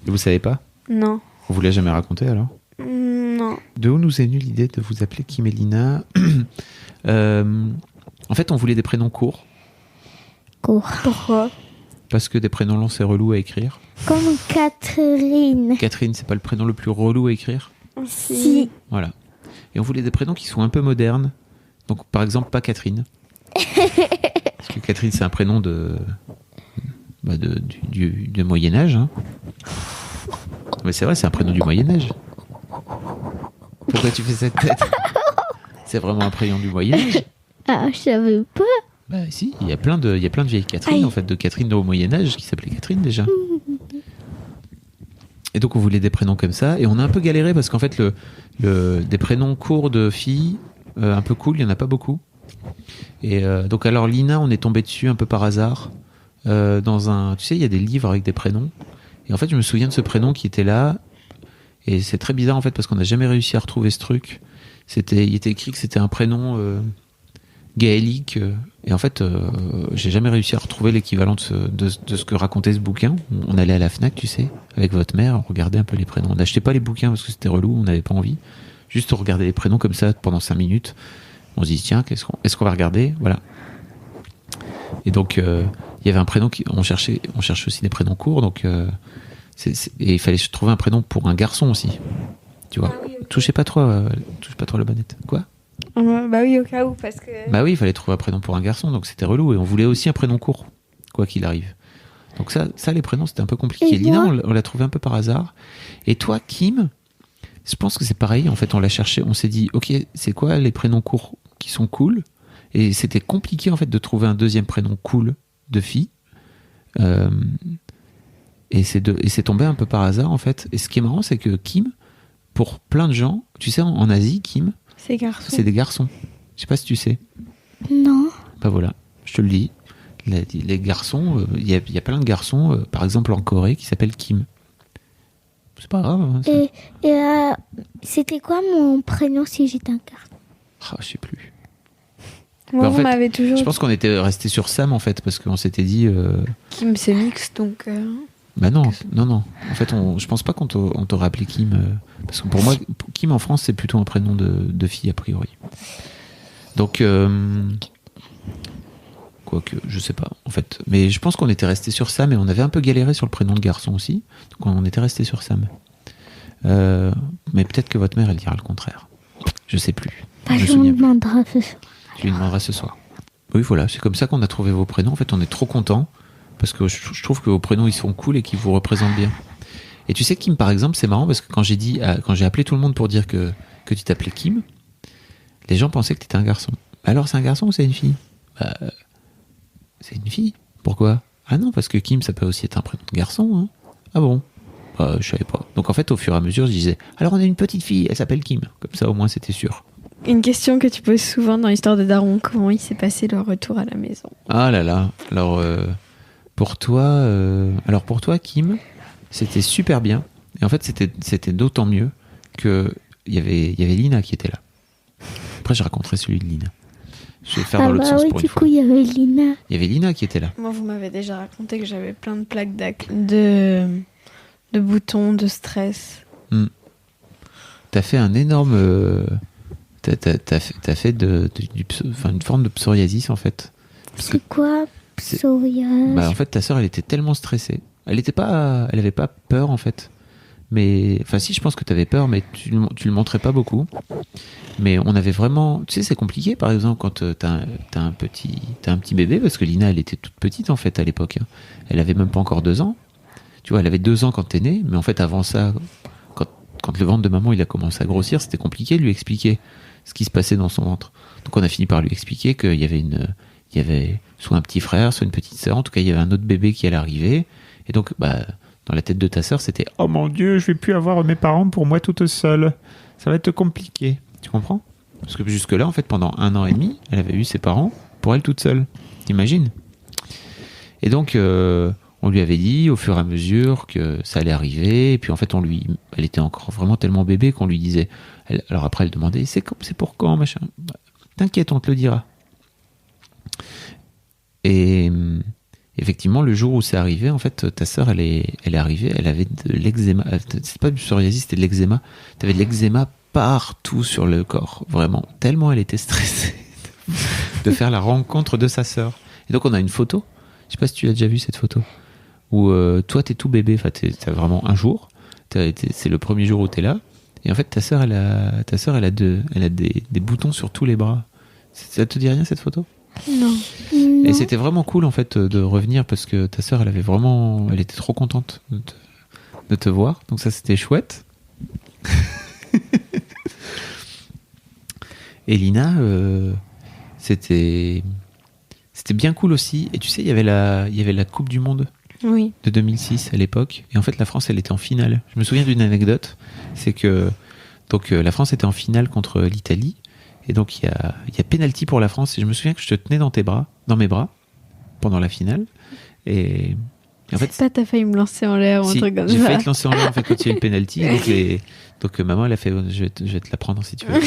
Et vous savez pas? Non. On vous l'a jamais raconté, alors? Non. De où nous est venue l'idée de vous appeler Kim et Lina? En fait, on voulait des prénoms courts. Pourquoi? Parce que des prénoms longs, c'est relou à écrire. Comme Catherine. Catherine, c'est pas le prénom le plus relou à écrire? Si. Voilà. Et on voulait des prénoms qui sont un peu modernes. Donc, par exemple, pas Catherine. Parce que Catherine, c'est un prénom du Moyen-Âge. Hein. Mais c'est vrai, c'est un prénom du Moyen-Âge. Pourquoi tu fais cette tête? C'est vraiment un prénom du Moyen-Âge. Ah, je savais pas. Bah si, il y a plein de vieilles Catherine, Aïe. en fait, de Catherine au Moyen-Âge qui s'appelait Catherine déjà. Et donc on voulait des prénoms comme ça, et on a un peu galéré parce qu'en fait des prénoms courts de filles, un peu cool, il y en a pas beaucoup. Et donc alors Lina, on est tombé dessus un peu par hasard dans un, tu sais, il y a des livres avec des prénoms. Et en fait, je me souviens de ce prénom qui était là, et c'est très bizarre en fait parce qu'on n'a jamais réussi à retrouver ce truc. Il était écrit que c'était un prénom gaélique, et en fait, j'ai jamais réussi à retrouver l'équivalent de ce que racontait ce bouquin. On allait à la Fnac, tu sais, avec votre mère, on regardait un peu les prénoms. On n'achetait pas les bouquins parce que c'était relou, on n'avait pas envie. Juste on regardait les prénoms comme ça pendant 5 minutes. On se dit tiens, est-ce qu'on va regarder? Voilà. Et donc il y avait un prénom on cherchait aussi des prénoms courts, donc et il fallait trouver un prénom pour un garçon aussi. Tu vois. Touche pas trop la bonnette. Quoi? Bah oui, au cas où, parce que... Bah oui, il fallait trouver un prénom pour un garçon, donc c'était relou. Et on voulait aussi un prénom court, quoi qu'il arrive. Donc ça les prénoms, c'était un peu compliqué. Lina, on l'a trouvé un peu par hasard. Et toi, Kim, je pense que c'est pareil. En fait, on l'a cherché, on s'est dit, ok, c'est quoi les prénoms courts qui sont cool? Et c'était compliqué, en fait, de trouver un deuxième prénom cool de fille. Et c'est tombé un peu par hasard, en fait. Et ce qui est marrant, c'est que Kim, pour plein de gens, tu sais, en Asie, Kim, c'est des garçons. Je sais pas si tu sais. Non. Bah voilà, je te le dis. Les garçons, il y a plein de garçons, par exemple en Corée, qui s'appellent Kim. C'est pas grave. Hein, et c'était quoi mon prénom si j'étais un garçon? Je sais plus. Moi, en vous fait, m'avez toujours... Je pense qu'on était resté sur Sam, en fait, parce qu'on s'était dit... Kim, c'est mixte, donc... Bah non. En fait, je pense pas qu'on t'aurait appelé Kim. Parce que pour moi, Kim en France, c'est plutôt un prénom de fille, a priori. Donc... Quoique, je sais pas, en fait. Mais je pense qu'on était resté sur Sam et on avait un peu galéré sur le prénom de garçon aussi. Donc on était resté sur Sam. Mais peut-être que votre mère, elle dira le contraire. Je sais plus. Je lui demanderai ce soir. Tu lui demanderas ce soir. Oui, voilà, c'est comme ça qu'on a trouvé vos prénoms. En fait, on est trop contents parce que je trouve que vos prénoms, ils sont cool et qu'ils vous représentent bien. Et tu sais, Kim, par exemple, c'est marrant parce que quand j'ai appelé tout le monde pour dire que tu t'appelais Kim, les gens pensaient que tu étais un garçon. Alors, c'est un garçon ou c'est une fille? C'est une fille. Pourquoi? Ah non, parce que Kim, ça peut aussi être un prénom de garçon. Hein. Ah bon? Je savais pas. Donc en fait, au fur et à mesure, je disais, alors on a une petite fille, elle s'appelle Kim. Comme ça, au moins, c'était sûr. Une question que tu poses souvent dans l'histoire de Daron, comment il s'est passé le retour à la maison? Ah là là. Alors, pour toi, Kim, c'était super bien. Et en fait, c'était d'autant mieux qu'il y avait Lina qui était là. Après, je raconterai celui de Lina. Je vais faire dans l'autre sens pour une fois. Du coup, il y avait Lina. Il y avait Lina qui était là. Moi, vous m'avez déjà raconté que j'avais plein de plaques de boutons, de stress. T'as fait un énorme... T'as fait une forme de psoriasis, en fait. C'est quoi, psoriasis? En fait, ta sœur, elle était tellement stressée. Elle avait pas peur, en fait. Mais, enfin, si, je pense que tu avais peur, mais tu le montrais pas beaucoup. Mais on avait vraiment, tu sais, c'est compliqué, par exemple, quand t'as un petit bébé, parce que Lina, elle était toute petite, en fait, à l'époque. Hein. Elle avait même pas encore 2 ans. Tu vois, elle avait 2 ans quand t'es née, mais en fait, avant ça, quand le ventre de maman, il a commencé à grossir, c'était compliqué de lui expliquer ce qui se passait dans son ventre. Donc, on a fini par lui expliquer qu'il y avait soit un petit frère, soit une petite sœur. En tout cas, il y avait un autre bébé qui allait arriver. Et donc, dans la tête de ta sœur, c'était « Oh mon Dieu, je vais plus avoir mes parents pour moi toute seule. Ça va être compliqué. » Tu comprends? Parce que jusque-là, en fait, pendant 1 an et demi, elle avait eu ses parents pour elle toute seule. T'imagines? Et donc, on lui avait dit au fur et à mesure que ça allait arriver. Et puis, en fait, elle était encore vraiment tellement bébé qu'on lui disait... Alors après, elle demandait « C'est pour quand, machin ?» T'inquiète, on te le dira. Et... effectivement, le jour où c'est arrivé, en fait, ta sœur, elle est arrivée, elle avait de l'eczéma. C'est pas du psoriasis, c'était de l'eczéma. T'avais de l'eczéma partout sur le corps, vraiment. Tellement elle était stressée de faire la rencontre de sa sœur. Et donc, on a une photo. Je sais pas si tu as déjà vu cette photo. Où toi, t'es tout bébé. Enfin, t'as vraiment un jour. C'est le premier jour où t'es là. Et en fait, ta sœur, elle a des boutons sur tous les bras. Ça te dit rien, cette photo? Non. Et c'était vraiment cool en fait de revenir parce que ta sœur elle était trop contente de te voir, donc ça c'était chouette. Et Lina, c'était bien cool aussi. Et tu sais, il y avait la Coupe du Monde de 2006 à l'époque, et en fait la France elle était en finale. Je me souviens d'une anecdote, c'est que donc la France était en finale contre l'Italie. Et donc, il y a pénalty pour la France. Et je me souviens que je te tenais dans mes bras, pendant la finale. Et en fait, c'est pas t'as failli me lancer en l'air ou un truc comme ça. J'ai failli te lancer en l'air, en fait, quand il y a eu le pénalty. Donc, maman, elle a fait, je vais te la prendre si tu veux.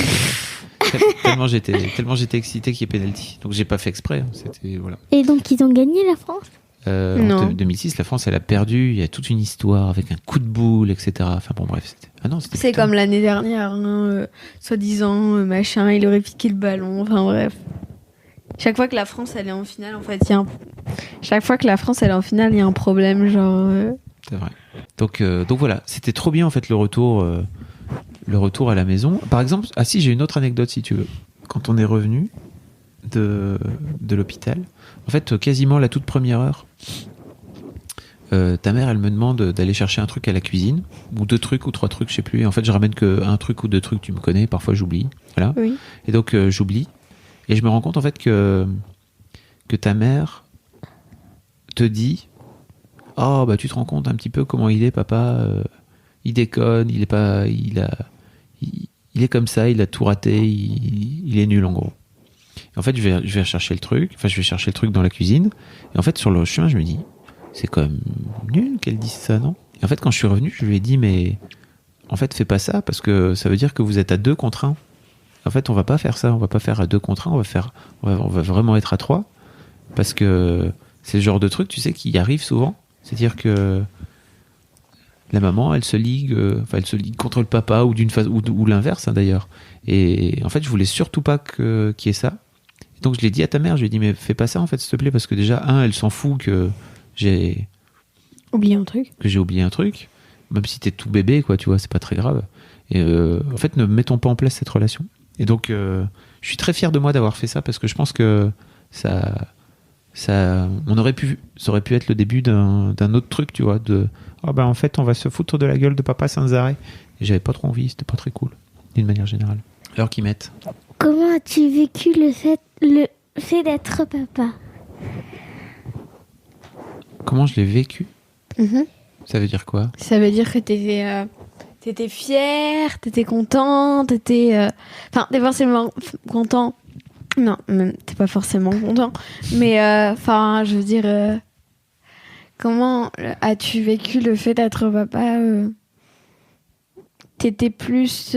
tellement j'étais excité qu'il y ait pénalty. Donc, j'ai pas fait exprès. Hein. C'était, voilà. Et donc, ils ont gagné, la France? En 2006, la France, elle a perdu. Il y a toute une histoire avec un coup de boule, etc. Enfin bon, bref. C'est comme l'année dernière, hein, soi-disant, machin, il aurait piqué le ballon. Enfin bref. Chaque fois que la France elle est en finale, en fait, chaque fois que la France elle est en finale, il y a un problème, genre. C'est vrai. Donc voilà, c'était trop bien en fait le retour à la maison. Par exemple, j'ai une autre anecdote si tu veux. Quand on est revenu de l'hôpital, en fait, quasiment la toute première heure, ta mère elle me demande d'aller chercher un truc à la cuisine, ou 2 trucs ou 3 trucs, je sais plus. Et en fait, je ramène que 1 truc ou 2 trucs, tu me connais, parfois j'oublie. Voilà. Oui. Et donc j'oublie. Et je me rends compte en fait que ta mère te dit: oh bah tu te rends compte un petit peu comment il est, papa, il déconne, il est comme ça, il a tout raté, il est nul en gros. Et en fait je vais chercher le truc dans la cuisine, et en fait sur le chemin je me dis c'est quand même nul qu'elle dise ça, non? Et en fait quand je suis revenu je lui ai dit mais en fait fais pas ça, parce que ça veut dire que vous êtes à 2 contre 1. En fait on va pas faire ça, on va pas faire à 2 contre 1, on va vraiment être à 3, parce que c'est le genre de truc tu sais qui arrive souvent. C'est-à-dire que la maman, elle se ligue contre le papa, ou d'une phase, ou l'inverse d'ailleurs. Et en fait, je voulais surtout pas qu'il y ait ça. Et donc je l'ai dit à ta mère, je lui ai dit mais fais pas ça en fait, s'il te plaît, parce que déjà elle s'en fout que j'ai oublié un truc. Même si t'es tout bébé, quoi, tu vois, c'est pas très grave. Et en fait, ne mettons pas en place cette relation. Et donc, je suis très fier de moi d'avoir fait ça, parce que je pense que ça aurait pu être le début d'un autre truc, tu vois, en fait on va se foutre de la gueule de papa sans arrêt. Et j'avais pas trop envie, c'était pas très cool d'une manière générale. Alors qu'ils mettent. Comment as-tu vécu le fait d'être papa? Comment je l'ai vécu? Ça veut dire quoi? Ça veut dire que t'étais fière, t'étais content, t'étais forcément content. Non, même t'es pas forcément content. Mais je veux dire, comment as-tu vécu le fait d'être papa? T'étais plus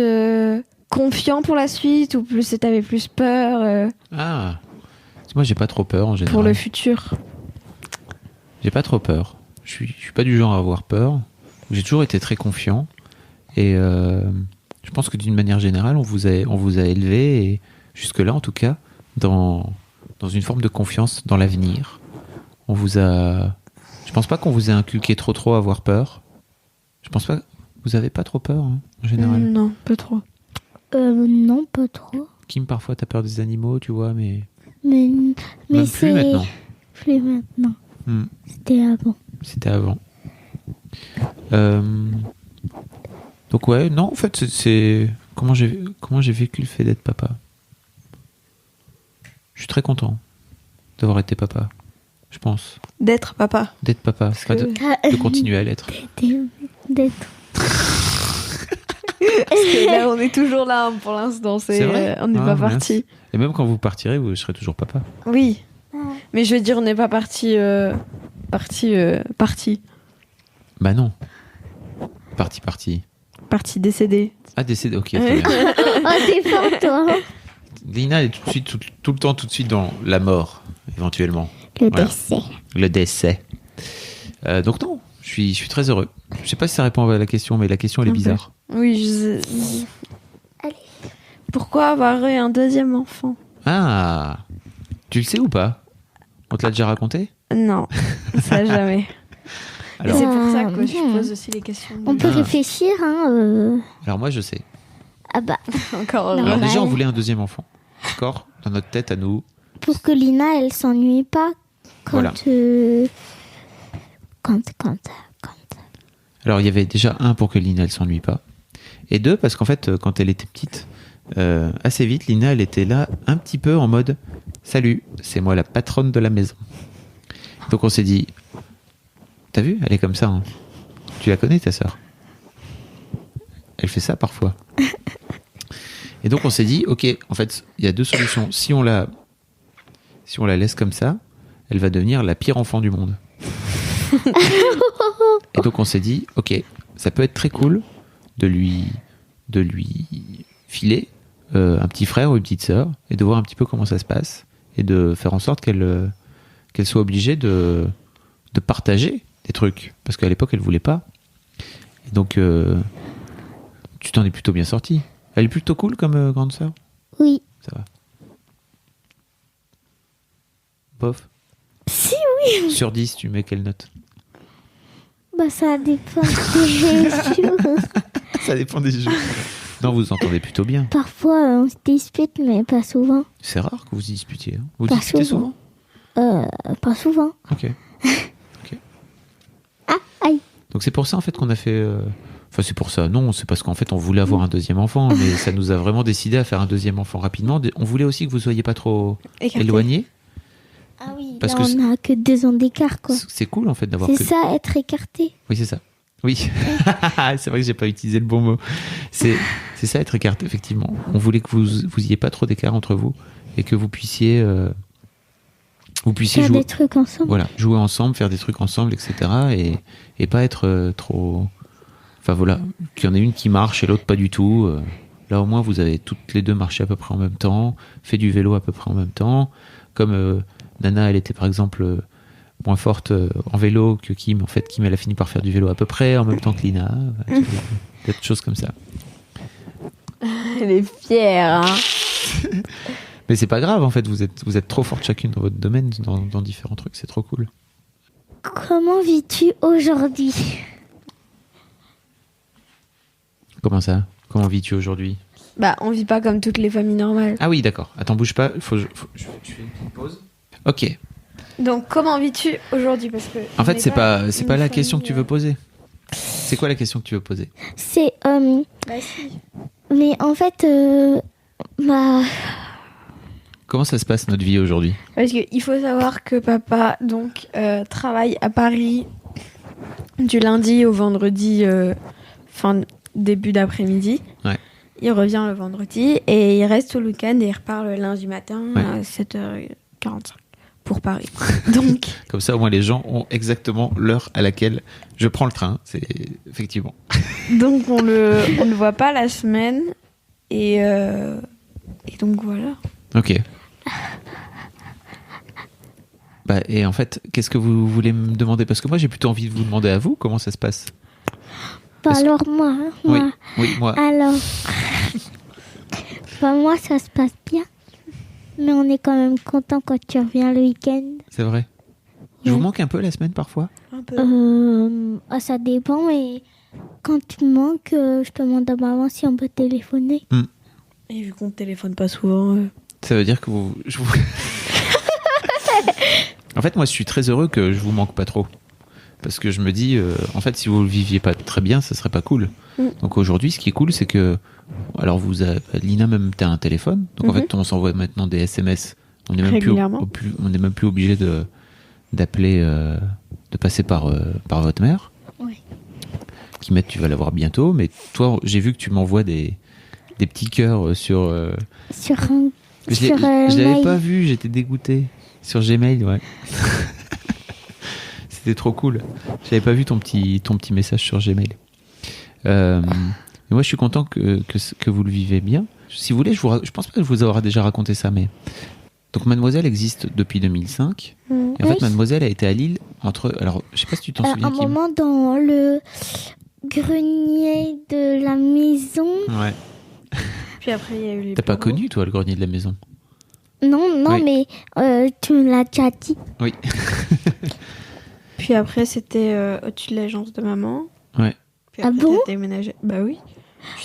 confiant pour la suite, ou t'avais plus peur Moi j'ai pas trop peur en général. Pour le futur. J'ai pas trop peur. Je suis pas du genre à avoir peur. J'ai toujours été très confiant. Et je pense que d'une manière générale, on vous a élevé, et jusque-là en tout cas, dans une forme de confiance dans l'avenir. Je pense pas qu'on vous ait inculqué trop à avoir peur. Je pense pas. Vous avez pas trop peur, hein, en général? Non, pas trop. Non, pas trop. Kim, parfois t'as peur des animaux, tu vois, mais mais plus maintenant. Plus maintenant. C'était avant. Donc ouais, non, en fait, c'est comment j'ai vécu le fait d'être papa. Je suis très content d'avoir été papa, je pense. D'être papa. D'être papa, de continuer à l'être. D'être. Parce que là, on est toujours là, pour l'instant. C'est vrai. On n'est pas parti. Et même quand vous partirez, vous serez toujours papa. Oui. Mais je veux dire, on n'est pas parti. Parti. Bah non. Parti. Parti décédé. Ah, décédé, ok. Très bien. Oh, t'es fort, toi. Lina est tout le temps dans la mort, éventuellement. Le décès. Donc non, je suis très heureux. Je sais pas si ça répond à la question, mais la question elle est bizarre. Oui, Allez. Pourquoi avoir eu un 2e enfant? Ah, tu le sais ou pas? On te l'a déjà raconté? Non, ça jamais. Alors, et c'est pour ça que je pose aussi les questions. On peut réfléchir, hein. Alors moi je sais. Ah bah. Encore. Alors déjà on voulait un 2e enfant. D'accord? Dans notre tête à nous. Pour que Lina elle s'ennuie pas quand. Voilà. Quand. Alors il y avait déjà 1 pour que Lina elle s'ennuie pas, et 2 parce qu'en fait quand elle était petite, assez vite Lina elle était là un petit peu en mode salut, c'est moi la patronne de la maison. Donc on s'est dit, t'as vu, elle est comme ça, hein. Tu la connais ta sœur? Elle fait ça parfois. Et donc on s'est dit ok, en fait il y a 2 solutions. Si on la laisse comme ça, elle va devenir la pire enfant du monde. Et donc on s'est dit ok, ça peut être très cool de lui filer un petit frère ou une petite sœur, et de voir un petit peu comment ça se passe, et de faire en sorte qu'elle soit obligée de partager des trucs, parce qu'à l'époque elle voulait pas. Et donc tu t'en es plutôt bien sorti. Elle est plutôt cool comme grande sœur? Oui. Ça va. Bof. Si, oui. Sur 10, tu mets quelle note? Bah, ça dépend des jours. Ça dépend des jours. Non, vous entendez plutôt bien. Parfois, on se dispute, mais pas souvent. C'est rare que vous disputiez. Hein. Vous Pas disputez souvent? Pas souvent. Ok. Ah, aïe. Donc c'est pour ça en fait qu'on a fait... Enfin c'est pour ça, non, c'est parce qu'en fait on voulait avoir un deuxième enfant, mais ça nous a vraiment décidé à faire un deuxième enfant rapidement. On voulait aussi que vous soyez pas trop éloignés. Ah oui, Parce là, que on a que 2 ans d'écart, quoi. C'est cool en fait d'avoir C'est que... ça, être écarté. Oui, c'est ça. Oui, c'est vrai que j'ai pas utilisé le bon mot. C'est ça être écarté, effectivement. On voulait que vous ayez pas trop d'écart entre vous et que vous puissiez faire jouer des trucs ensemble. Voilà, jouer ensemble, faire des trucs ensemble, etc. Et pas être trop... Enfin voilà, qu'il y en ait une qui marche et l'autre pas du tout. Là au moins vous avez toutes les deux marché à peu près en même temps, fait du vélo à peu près en même temps. Comme Nana, elle était par exemple moins forte en vélo que Kim. En fait, Kim, elle a fini par faire du vélo à peu près en même temps que Lina. Des choses comme ça. Elle est fière, hein. Mais c'est pas grave, en fait. Vous êtes trop fortes chacune dans votre domaine, dans différents trucs. C'est trop cool. Comment vis-tu aujourd'hui? Comment ça? Comment vis-tu aujourd'hui? Bah, on vit pas comme toutes les familles normales. Ah oui, d'accord. Attends, bouge pas. Je fais une petite pause. Ok. Donc, comment vis-tu aujourd'hui? Parce que En fait, c'est pas la question que tu veux poser. C'est quoi la question que tu veux poser? C'est... Bah si. Mais en fait... bah... Comment ça se passe notre vie aujourd'hui? Parce qu'il faut savoir que papa donc travaille à Paris du lundi au vendredi, début d'après-midi. Ouais. Il revient le vendredi et il reste tout le week-end et il repart le lundi matin à 7h45 pour Paris. Donc, comme ça, au moins, les gens ont exactement l'heure à laquelle je prends le train. C'est effectivement. Donc on le voit pas la semaine et donc voilà. Ok. Bah, et en fait, qu'est-ce que vous voulez me demander? Parce que moi, j'ai plutôt envie de vous demander à vous comment ça se passe. alors moi. Oui, moi. Alors... moi, ça se passe bien. Mais on est quand même content quand tu reviens le week-end. C'est vrai. Je vous manque un peu la semaine parfois? Un peu. Ça dépend, mais quand tu me manques, je demande à maman si on peut téléphoner. Et vu qu'on ne téléphone pas souvent... Ça veut dire que En fait, moi, je suis très heureux que je vous manque pas trop. Parce que je me dis, en fait, si vous le viviez pas très bien, ça serait pas cool. Donc aujourd'hui, ce qui est cool, c'est que... Alors, Lina, même, t'as un téléphone. Donc en fait, on s'envoie maintenant des SMS. On n'est même plus obligé d'appeler, de passer par votre mère. Oui. Tu vas l'avoir bientôt. Mais toi, j'ai vu que tu m'envoies des petits cœurs sur... Je l'avais pas vu, j'étais dégoûté. Sur Gmail, ouais. C'était trop cool. J'avais pas vu ton petit message sur Gmail. Mais moi, je suis content que vous le vivez bien. Si vous voulez, je pense pas que je vous aurai déjà raconté ça, mais... Donc, Mademoiselle existe depuis 2005. Et en fait, Mademoiselle a été à Lille alors, je sais pas si tu t'en souviens, Kim. Un moment dans le grenier de la maison. Ouais. Puis après, il y a eu les... T'as pas connu, toi, le grenier de la maison? Non, oui. Mais tu me l'as déjà dit. Oui. Puis après, c'était au-dessus de l'agence de maman. Ouais. Puis après, t'as déménagé. Bah oui.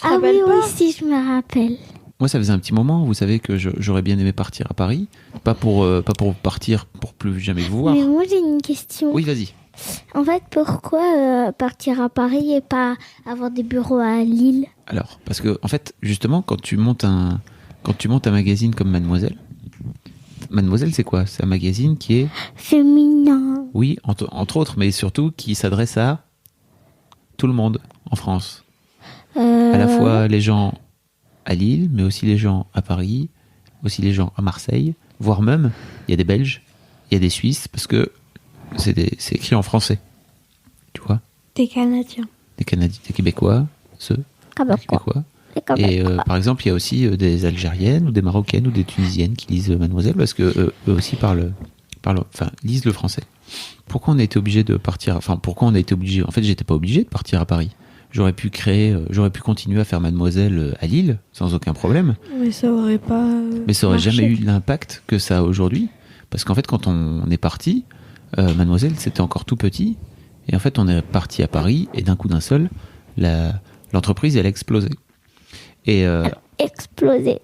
Oui, si, je me rappelle. Moi, ça faisait un petit moment, vous savez, que j'aurais bien aimé partir à Paris. Pas pour partir, pour plus jamais vous voir. Mais moi, j'ai une question. Oui, vas-y. En fait, pourquoi partir à Paris et pas avoir des bureaux à Lille? Alors, parce que, en fait, justement, quand tu montes un magazine comme Mademoiselle, c'est quoi? C'est un magazine qui est... féminin. Oui, entre autres, mais surtout qui s'adresse à tout le monde en France. À la fois les gens à Lille, mais aussi les gens à Paris, aussi les gens à Marseille, voire même, il y a des Belges, il y a des Suisses, parce que c'est écrit en français. Tu vois? Des Canadiens. Des Québécois, Québécois. Et par exemple, il y a aussi des Algériennes ou des Marocaines ou des Tunisiennes qui lisent Mademoiselle parce que eux aussi lisent le français. Pourquoi on a été obligé de partir? En fait, j'étais pas obligé de partir à Paris. J'aurais pu continuer à faire Mademoiselle à Lille sans aucun problème. Mais ça aurait pas. Mais ça aurait jamais eu l'impact que ça a aujourd'hui Parce qu'en fait, quand on est parti, Mademoiselle, c'était encore tout petit. Et en fait, on est parti à Paris et d'un coup d'un seul, l'entreprise, elle a explosé. Et Explosé.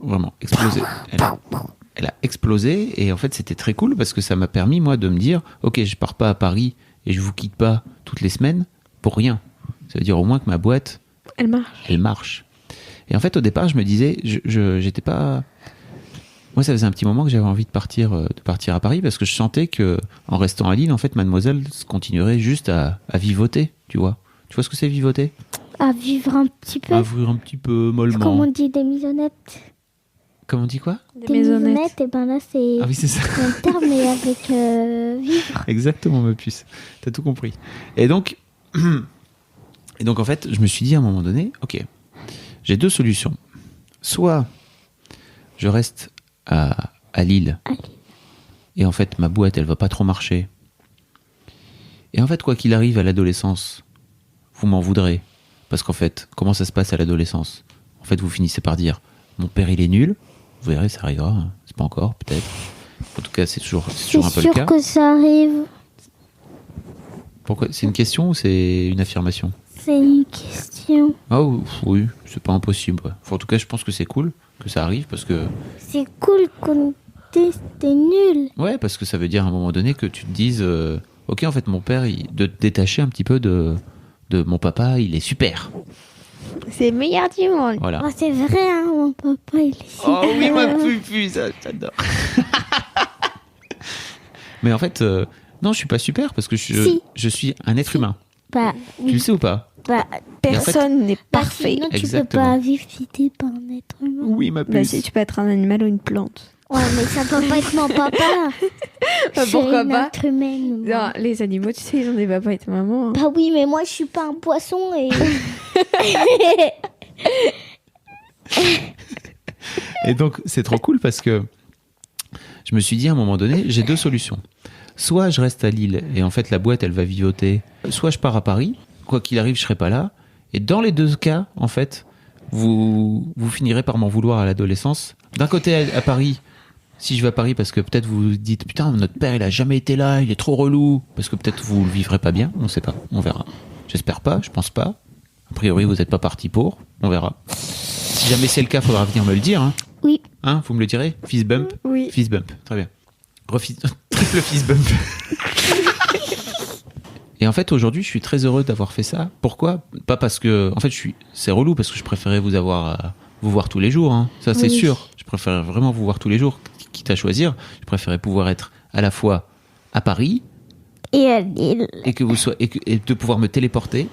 Vraiment, explosé. Elle a explosé et en fait, c'était très cool parce que ça m'a permis, moi, de me dire, ok, je pars pas à Paris et je vous quitte pas toutes les semaines pour rien. Ça veut dire au moins que ma boîte, elle marche. Et en fait, au départ, je me disais, j'étais pas... Moi, ça faisait un petit moment que j'avais envie de partir à Paris parce que je sentais que, en restant à Lille, en fait, Mademoiselle continuerait juste à vivoter, tu vois. Tu vois ce que c'est vivoter ? À vivre un petit peu. À vivre un petit peu mollement. Comme on dit des maisonnettes. Comment on dit quoi ? Des maisonnettes. Et ben là, c'est Ah oui, c'est ça. un terme, mais avec vivre. Exactement, ma puce. T'as tout compris. Et donc, en fait, je me suis dit à un moment donné, ok, j'ai 2 solutions. Soit je reste à Lille. Et en fait, ma boîte, elle va pas trop marcher. Et en fait, quoi qu'il arrive à l'adolescence, vous m'en voudrez. Parce qu'en fait, comment ça se passe à l'adolescence ? En fait, vous finissez par dire, mon père, il est nul. Vous verrez, ça arrivera. Hein. C'est pas encore, peut-être. En tout cas, c'est toujours un peu le cas. C'est sûr que ça arrive. Pourquoi ? C'est une question ou c'est une affirmation ? C'est une question. Ah oui, c'est pas impossible. Ouais. Enfin, en tout cas, je pense que c'est cool que ça arrive parce que... C'est cool qu'on dise t'es nul. Ouais, parce que ça veut dire à un moment donné que tu te dises ok, en fait, mon père, de te détacher un petit peu de mon papa, il est super. C'est le meilleur du monde. Voilà. Oh, c'est vrai, hein, mon papa, il est super. Oh oui, ma pupu, ça, j'adore. Mais en fait, non, je suis pas super parce que je suis un être humain. Bah, Tu le sais ou pas ? bah, Personne n'est parfait. sinon, tu peux Exactement. pas vivre si t'es pas un être humain. Oui, ma Bah, puce. si tu peux être un animal ou une plante. Ouais, mais ça peut pas être mon papa. Je suis Pourquoi une pas ? être humaine. moi. Non, les animaux, tu sais, ils ont des papas et des mamans. Hein. Bah oui, mais moi, je suis pas un poisson et... Et donc, c'est trop cool parce que je me suis dit à un moment donné, j'ai 2 solutions. Soit je reste à Lille et en fait la boîte elle va vivoter, soit je pars à Paris, quoi qu'il arrive je serai pas là. Et dans les 2 cas, en fait, vous finirez par m'en vouloir à l'adolescence. D'un côté à Paris, si je vais à Paris parce que peut-être vous vous dites putain notre père il a jamais été là, il est trop relou, parce que peut-être vous le vivrez pas bien, on sait pas, on verra. J'espère pas, je pense pas. A priori vous êtes pas parti pour, on verra. Si jamais c'est le cas, faudra venir me le dire. Hein. Oui. Hein, vous me le direz. Fist bump. Oui. Fist bump, très bien. Triple fist bump. Et en fait, aujourd'hui, je suis très heureux d'avoir fait ça. Pourquoi ? Pas parce que... En fait, c'est relou parce que je préférais vous voir tous les jours. Hein. Ça, c'est sûr. Je préférais vraiment vous voir tous les jours. Quitte à choisir, je préférais pouvoir être à la fois à Paris et que vous soyez et de pouvoir me téléporter.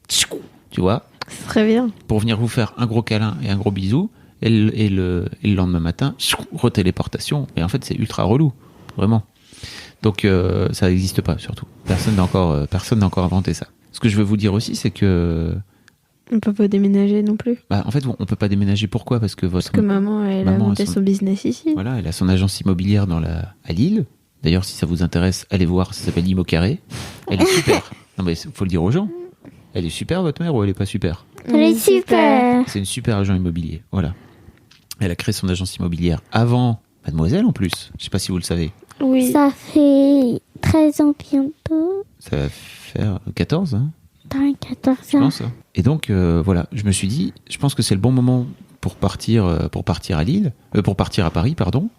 Tu vois ? C'est très bien. Pour venir vous faire un gros câlin et un gros bisou. Et le lendemain matin, retéléportation. Et en fait, c'est ultra relou. Vraiment. Donc, ça n'existe pas, surtout. Personne n'a encore inventé ça. Ce que je veux vous dire aussi, c'est que... On peut pas déménager non plus. Bah, en fait, on peut pas déménager. Pourquoi ? Parce que maman, elle a monté son business ici. Voilà, elle a son agence immobilière à Lille. D'ailleurs, si ça vous intéresse, allez voir. Ça s'appelle Imo Carré. Elle est super. Non, mais faut le dire aux gens. Elle est super, votre mère, ou elle est pas super ? Elle est super. C'est une super agent immobilier. Voilà. Elle a créé son agence immobilière avant Mademoiselle, en plus. Je sais pas si vous le savez. Oui. Ça fait 13 ans bientôt. Ça va faire 14, hein, 14 je ans. pense. Et donc, voilà, je me suis dit, je pense que c'est le bon moment pour partir à Lille, pour partir à Paris, pardon.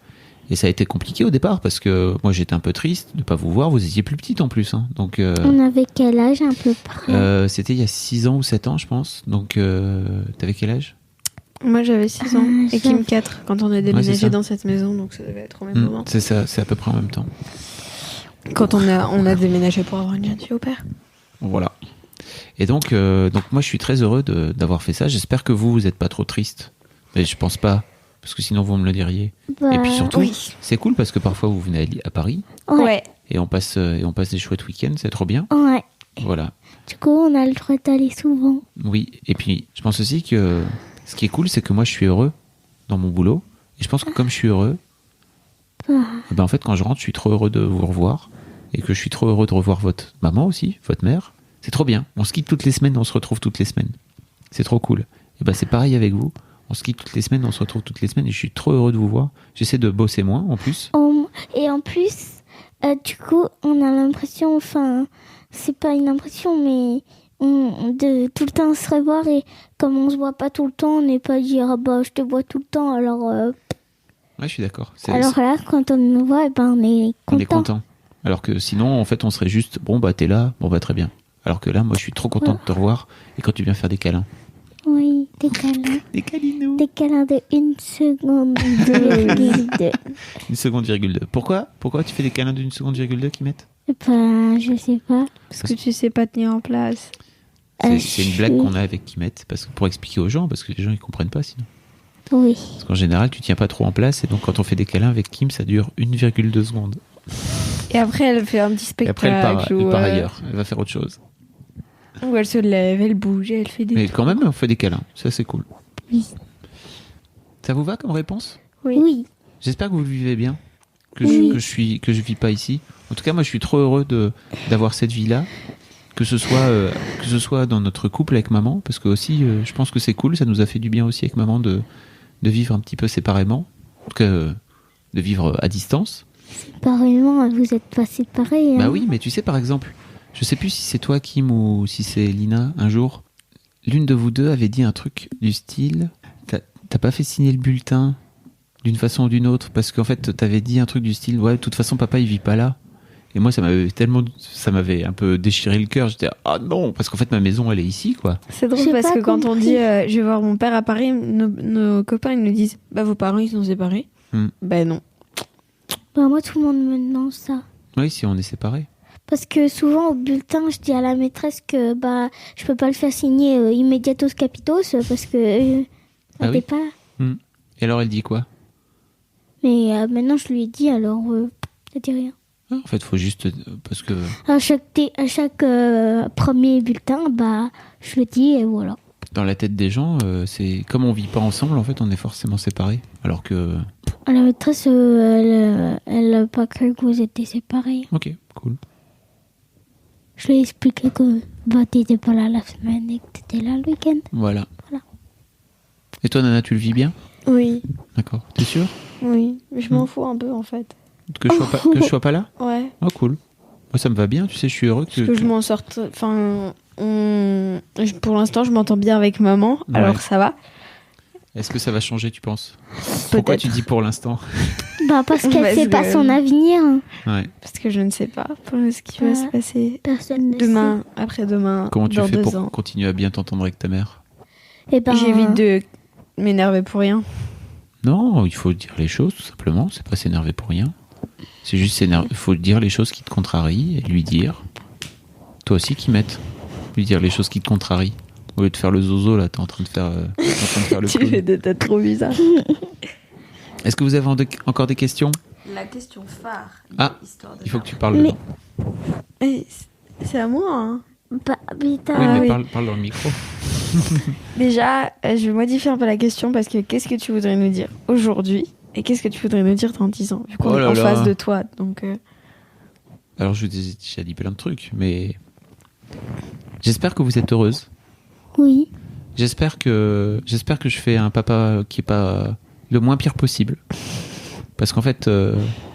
Et ça a été compliqué au départ parce que moi j'étais un peu triste de pas vous voir. Vous étiez plus petite en plus, hein. Donc On avait quel âge à peu près c'était il y a 6 ans ou 7 ans, je pense. Donc t'avais quel âge ? Moi j'avais 6 ans et Kim 4 quand on a c'est déménagé ça. dans cette maison, donc ça devait être au même moment. C'est ça, c'est à peu près en même temps. Quand on a déménagé pour avoir une jeune fille au père. Voilà. Et donc moi je suis très heureux d'avoir fait ça. J'espère que vous n'êtes pas trop triste. Mais je pense pas. Parce que sinon vous me le diriez. Et puis surtout, c'est cool parce que parfois vous venez à Paris Ouais. et on passe des chouettes week-ends, c'est trop bien. Ouais. Voilà. Du coup, on a le droit d'aller souvent. Oui, et puis je pense aussi que ce qui est cool, c'est que moi je suis heureux dans mon boulot. Et je pense que comme je suis heureux, ben en fait quand je rentre, je suis trop heureux de vous revoir. Et que je suis trop heureux de revoir votre maman aussi, votre mère. C'est trop bien. On se quitte toutes les semaines, on se retrouve toutes les semaines. C'est trop cool. Et ben c'est pareil avec vous. On se quitte toutes les semaines, on se retrouve toutes les semaines et je suis trop heureux de vous voir. J'essaie de bosser moins en plus. Et en plus, du coup, on a l'impression, enfin, c'est pas une impression, mais de tout le temps se revoir et comme on se voit pas tout le temps, on n'est pas dire je te vois tout le temps, alors. Ouais, je suis d'accord. Alors là, quand on nous voit, on est content. On est content. Alors que sinon, en fait, on serait juste t'es là, très bien. Alors que là, moi, je suis trop content de te revoir et quand tu viens faire des câlins. Oui, des câlins. Des câlinous. Des câlins de 1 seconde, 2,2. 1 seconde, 2. Pourquoi tu fais des câlins d'1 seconde, 2 qui mettent Je sais pas. Parce que tu sais pas tenir en place. C'est une blague qu'on a avec Kimet, parce que pour expliquer aux gens, parce que les gens ils comprennent pas sinon. Oui. Parce qu'en général, tu tiens pas trop en place, et donc quand on fait des câlins avec Kim, ça dure 1,2 secondes. Et après, elle fait un petit spectacle. Et après, elle part ailleurs, elle va faire autre chose. Ou elle se lève, elle bouge, elle fait des. Mais quand même, on fait des câlins, ça c'est cool. Oui. Ça vous va comme réponse ? Oui. J'espère que vous le vivez bien, que je vis pas ici. En tout cas, moi, je suis trop heureux d'avoir cette vie-là, que ce soit dans notre couple avec maman, parce que aussi, je pense que c'est cool, ça nous a fait du bien aussi avec maman de vivre un petit peu séparément, en tout cas, de vivre à distance. Séparément, vous êtes pas séparés. Hein. Bah oui, mais tu sais, par exemple, je sais plus si c'est toi, Kim, ou si c'est Lina, un jour, l'une de vous deux avait dit un truc du style, t'as pas fait signer le bulletin d'une façon ou d'une autre, parce qu'en fait, t'avais dit un truc du style, ouais, de toute façon, papa, il vit pas là. Et moi, ça m'avait un peu déchiré le cœur. J'étais, non, parce qu'en fait, ma maison, elle est ici, quoi. C'est drôle parce que quand on dit, je vais voir mon père à Paris, nos copains, ils nous disent, vos parents, ils sont séparés. Non. Moi, tout le monde me demande ça. Oui, si on est séparés. Parce que souvent, au bulletin, je dis à la maîtresse que je peux pas le faire signer immédiatos capitos parce que on n'est pas là. Et alors, elle dit quoi ? Mais maintenant, je lui ai dit, alors, elle dit rien. En fait, faut juste parce que à chaque premier bulletin, je le dis et voilà. Dans la tête des gens, c'est comme on vit pas ensemble, en fait, on est forcément séparés. Alors que la maîtresse, elle a pas cru que vous étiez séparés. Ok, cool. Je lui ai expliqué que t'étais pas là la semaine et que t'étais là le week-end. Voilà. Et toi, Nana, tu le vis bien ? Oui. D'accord. T'es sûre ? Oui. Je m'en fous un peu, en fait. Que je sois pas là ? Ouais. Oh, cool. Moi, ça me va bien, tu sais, je suis heureux que je m'en sorte. Enfin, pour l'instant, je m'entends bien avec maman, alors ça va. Est-ce que ça va changer, tu penses ? Peut-être. Pourquoi tu dis pour l'instant ? Parce qu'elle sait pas son avenir. Ouais. Parce que je ne sais pas ce qui va se passer demain, après-demain. Comment tu fais pour ans. continuer à bien t'entendre avec ta mère ? J'évite de m'énerver pour rien. Non, il faut dire les choses, tout simplement. C'est pas s'énerver pour rien. C'est juste s'énerver. Il faut dire les choses qui te contrarient et lui dire. Toi aussi, Kimet. Lui dire les choses qui te contrarient. Au lieu de faire le zozo, là, t'es en train de faire le Tu fais des têtes trop bizarres. Est-ce que vous avez encore des questions ? La question phare. Il faut que tu parles dedans. C'est à moi, hein. Oui, mais parle dans le micro. Déjà, je vais modifier un peu la question parce que qu'est-ce que tu voudrais nous dire aujourd'hui et qu'est-ce que tu voudrais nous dire dans 10 ans vu qu'on est en face de toi, donc... Alors, je vous ai déjà dit plein de trucs, mais j'espère que vous êtes heureuse. Oui. J'espère que je fais un papa qui est pas le moins pire possible. Parce qu'en fait,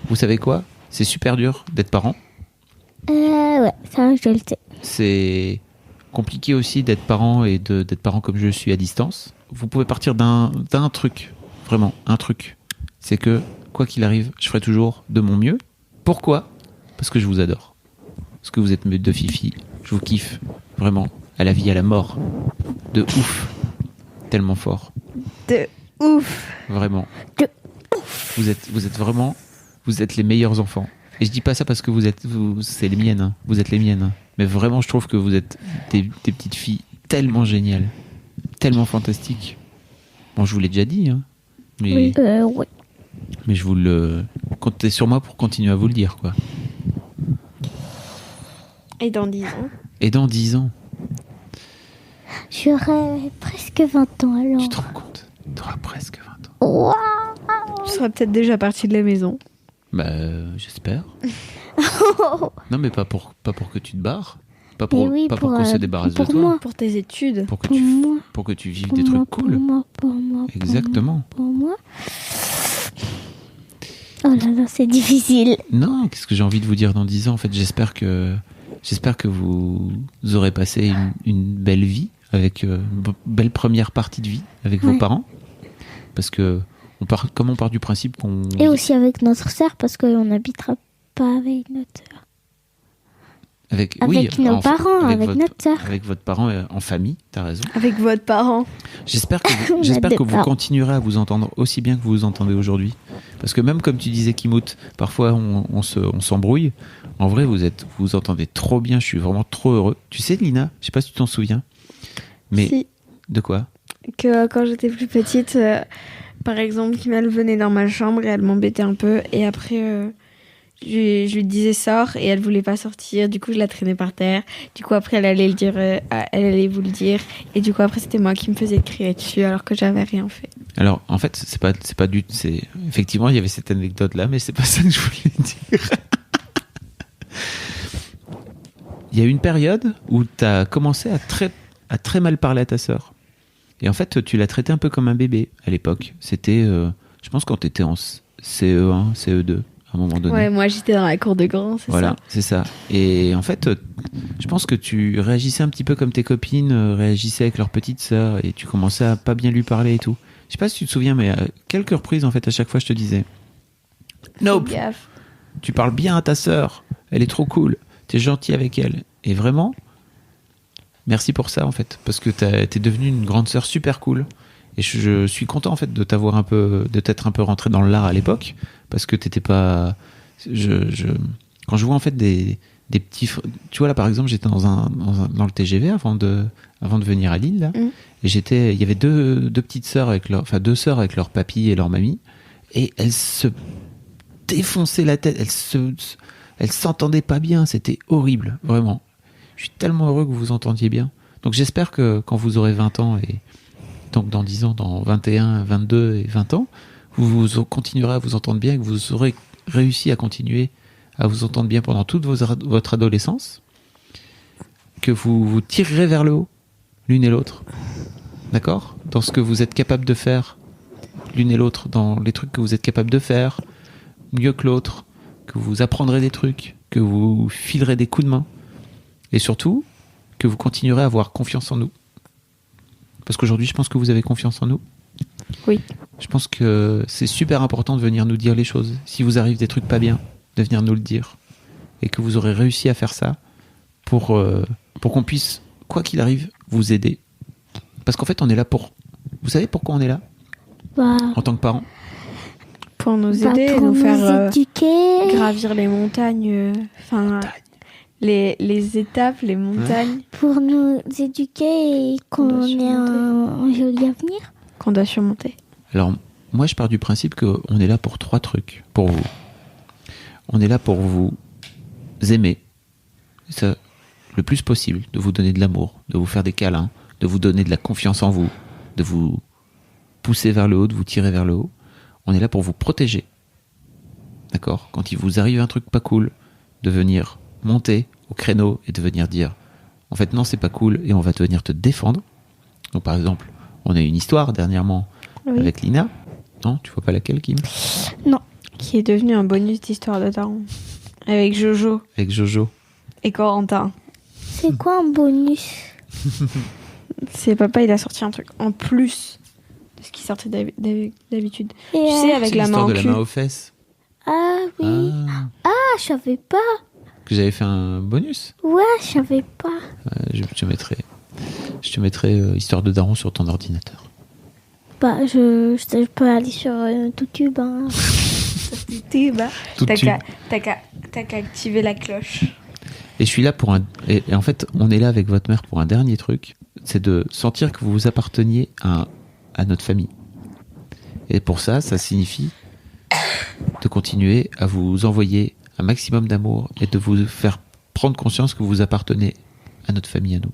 vous savez quoi ? C'est super dur d'être parent. Ouais, ça, je le sais. C'est compliqué aussi d'être parent et d'être parent comme je le suis à distance. Vous pouvez partir d'un truc, vraiment, un truc. C'est que, quoi qu'il arrive, je ferai toujours de mon mieux. Pourquoi ? Parce que je vous adore. Parce que vous êtes mes deux fifis. Je vous kiffe, vraiment, à la vie, à la mort. De ouf. Tellement fort. De ouf. Vraiment. De ouf. Vous êtes vraiment, vous êtes les meilleurs enfants. Et je dis pas ça parce que c'est les miennes. Hein. Vous êtes les miennes. Hein. Mais vraiment, je trouve que vous êtes des petites filles tellement géniales. Tellement fantastiques. Bon, je vous l'ai déjà dit. Hein. Mais, oui. Ouais. Mais je vous le... Comptez sur moi pour continuer à vous le dire, quoi. Et dans 10 ans ? Et dans 10 ans ? J'aurai presque 20 ans, alors. Tu te rends compte ? Tu auras presque 20 ans. Waouh ! Tu seras peut-être déjà parti de la maison. J'espère. Non, mais pas pour que tu te barres. Pas pour qu'on se débarrasse de toi. Moi. Pour tes études. Pour que tu vives Pour des moi, trucs cool. Pour moi. Exactement. Pour moi. Oh là là, c'est difficile. Non, qu'est-ce que j'ai envie de vous dire dans 10 ans? En fait, j'espère que vous aurez passé une belle vie, avec une belle première partie de vie avec vos parents. Parce que comme on part du principe qu'on... Et aussi avec notre sœur, parce qu'on n'habitera pas avec notre sœur. Avec nos parents, avec notre sœur. Avec votre parent en famille, t'as raison. Avec votre parent. J'espère que vous continuerez à vous entendre aussi bien que vous vous entendez aujourd'hui. Parce que même comme tu disais, Kimout, parfois on s'embrouille. En vrai, vous vous entendez trop bien. Je suis vraiment trop heureux. Tu sais, Lina, je sais pas si tu t'en souviens. Mais si. De quoi? Que quand j'étais plus petite, par exemple, Kimel venait dans ma chambre et elle m'embêtait un peu. Et après... Je lui disais sors et elle voulait pas sortir, du coup je la traînais par terre, du coup après elle allait vous le dire, et du coup après c'était moi qui me faisais crier dessus alors que j'avais rien fait. Alors en fait effectivement il y avait cette anecdote là, mais c'est pas ça que je voulais dire. Il y a une période où t'as commencé à très mal parler à ta sœur, et en fait tu l'as traité un peu comme un bébé à l'époque. C'était je pense quand t'étais en CE1, CE2 à un moment donné. Ouais, moi j'étais dans la cour de grand, c'est ça. Voilà, c'est ça. Et en fait, je pense que tu réagissais un petit peu comme tes copines réagissaient avec leur petite sœur, et tu commençais à pas bien lui parler et tout. Je sais pas si tu te souviens, mais à quelques reprises, en fait, à chaque fois, je te disais Nope, tu parles bien à ta sœur, elle est trop cool, t'es gentil avec elle. Et vraiment, merci pour ça, en fait, parce que t'es devenue une grande sœur super cool. Et je suis content en fait de t'être un peu rentré dans l'art à l'époque, parce que t'étais pas. Quand je vois en fait des petits, tu vois là par exemple j'étais dans le TGV avant de venir à Lille là, et il y avait deux petites sœurs deux sœurs avec leur papy et leur mamie, et elles se défonçaient la tête, elles s'entendaient pas bien, c'était horrible vraiment. Je suis tellement heureux que vous vous entendiez bien. Donc j'espère que quand vous aurez 20 ans et donc dans 10 ans, dans 21, 22 et 20 ans, vous continuerez à vous entendre bien et que vous aurez réussi à continuer à vous entendre bien pendant toute votre adolescence, que vous vous tirerez vers le haut, l'une et l'autre. D'accord ? Dans ce que vous êtes capable de faire, l'une et l'autre, dans les trucs que vous êtes capable de faire, mieux que l'autre, que vous apprendrez des trucs, que vous filerez des coups de main, et surtout, que vous continuerez à avoir confiance en nous. Parce qu'aujourd'hui, je pense que vous avez confiance en nous. Oui. Je pense que c'est super important de venir nous dire les choses. Si vous arrive des trucs pas bien, de venir nous le dire. Et que vous aurez réussi à faire ça pour qu'on puisse, quoi qu'il arrive, vous aider. Parce qu'en fait, on est là pour... Vous savez pourquoi on est là ? En tant que parents ? Pour nous aider, pour nous faire éduquer. Gravir les montagnes. Les étapes, les montagnes. Pour nous éduquer et qu'on ait un joli avenir. Qu'on doit surmonter. Alors, moi, je pars du principe qu'on est là pour 3 trucs, pour vous. On est là pour vous aimer, ça, le plus possible, de vous donner de l'amour, de vous faire des câlins, de vous donner de la confiance en vous, de vous pousser vers le haut, de vous tirer vers le haut. On est là pour vous protéger. D'accord ? Quand il vous arrive un truc pas cool, de venir monter au créneau et de venir dire en fait non, c'est pas cool, et on va venir te défendre. Donc par exemple, on a eu une histoire dernièrement avec Lina. Non, tu vois pas laquelle, Kim ? Non. Qui est devenue un bonus d'histoire de Daron. Avec Jojo. Et Corentin. C'est quoi un bonus ? C'est papa, il a sorti un truc en plus de ce qui sortait d'habitude. Tu sais, avec la main au cul. C'est l'histoire de la main aux fesses. Ah oui. Ah, je savais pas. Que j'avais fait un bonus ? Ouais, je savais pas. Je te mettrai Histoire de Daron sur ton ordinateur. Bah, je peux aller sur YouTube. Hein. T'as qu'à activer la cloche. Et je suis là pour et en fait, on est là avec votre mère pour un dernier truc, c'est de sentir que vous apparteniez à notre famille. Et pour ça signifie de continuer à vous envoyer un maximum d'amour et de vous faire prendre conscience que vous appartenez à notre famille, à nous.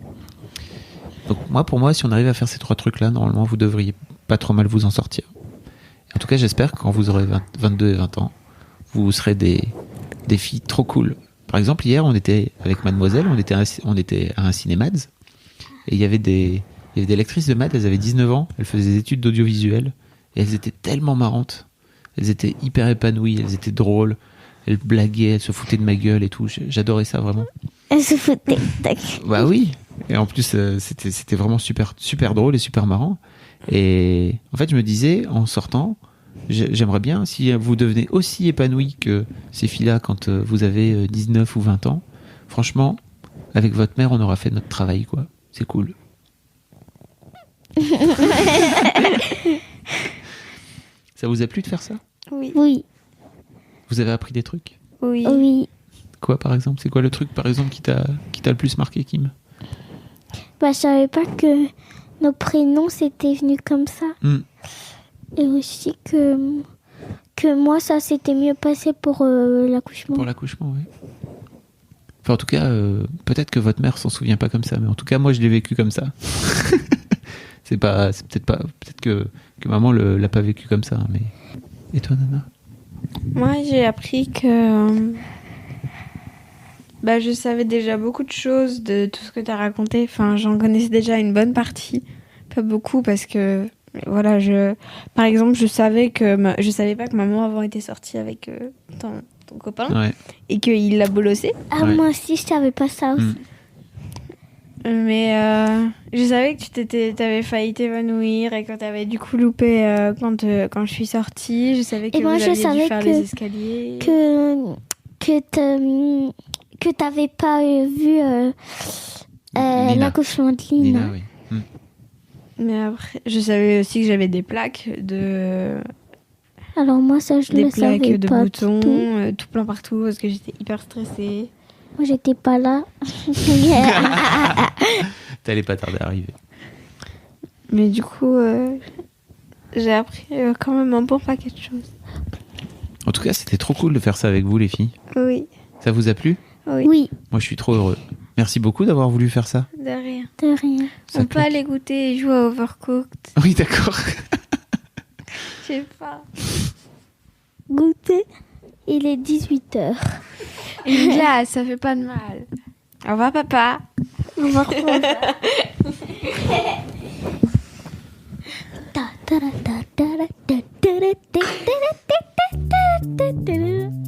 Donc pour moi, si on arrive à faire ces 3 trucs-là, normalement, vous devriez pas trop mal vous en sortir. En tout cas, j'espère que quand vous aurez 22 et 20 ans, vous serez des filles trop cool Par exemple, hier, on était avec mademoiselle, on était à un cinémads, et il y avait des lectrices de maths, elles avaient 19 ans, elles faisaient des études d'audiovisuel, et elles étaient tellement marrantes. Elles étaient hyper épanouies, elles étaient drôles, elles blaguaient, elles se foutaient de ma gueule et tout. J'adorais ça, vraiment. Elles se foutaient. Bah oui. Et en plus, c'était vraiment super, super drôle et super marrant. Et en fait, je me disais, en sortant, j'aimerais bien, si vous devenez aussi épanoui que ces filles-là quand vous avez 19 ou 20 ans, franchement, avec votre mère, on aura fait notre travail, quoi. C'est cool. Ça vous a plu de faire ça ? Oui. Vous avez appris des trucs ? Oui. Quoi, par exemple ? C'est quoi le truc, par exemple, qui t'a le plus marqué, Kim ? Bah, je savais pas que nos prénoms s'étaient venus comme ça. Et aussi que moi, ça s'était mieux passé pour l'accouchement. Pour l'accouchement, oui. Enfin, en tout cas, peut-être que votre mère s'en souvient pas comme ça, mais en tout cas, moi, je l'ai vécu comme ça. C'est peut-être que maman l'a pas vécu comme ça, mais... Et toi, Nana ? Moi, j'ai appris que je savais déjà beaucoup de choses de tout ce que tu as raconté. Enfin, j'en connaissais déjà une bonne partie. Pas beaucoup, parce que, voilà, par exemple, je savais pas que maman avant était sortie avec ton copain, ouais. Et qu'il l'a bolossé. Ah, Ouais. moi aussi, je savais pas ça aussi. Mais je savais que tu t'avais failli t'évanouir et que tu avais du coup loupé quand je suis sortie. Je savais que Et vous moi, je aviez dû savais faire les escaliers. Que t'avais pas vu Lina. l'accouchement de Lina. Nina, oui. Mais après, je savais aussi que j'avais des plaques de Alors moi, ça, je le savais de pas boutons, du tout. tout plein partout parce que j'étais hyper stressée. Moi, j'étais pas là. T'allais pas tarder à arriver. Mais du coup, j'ai appris quand même un bon paquet de choses. En tout cas, c'était trop cool de faire ça avec vous, les filles. Oui. Ça vous a plu ? Oui, Moi, je suis trop heureux. Merci beaucoup d'avoir voulu faire ça. De rien. de rien. Ça On peut claque. aller goûter et jouer à Overcooked. Oui, d'accord. Je sais pas. Goûter, il est 18h. Une glace, ça fait pas de mal. Au revoir, papa. Au revoir.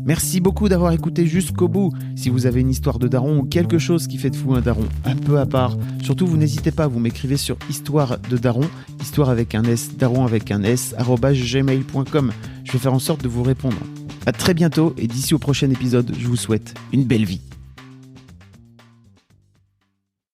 Merci beaucoup d'avoir écouté jusqu'au bout. Si vous avez une histoire de daron ou quelque chose qui fait de vous un daron un peu à part, surtout vous n'hésitez pas, vous m'écrivez sur histoire de daron, histoire avec un S, daron avec un S, @gmail.com. Je vais faire en sorte de vous répondre. À très bientôt et d'ici au prochain épisode, je vous souhaite une belle vie.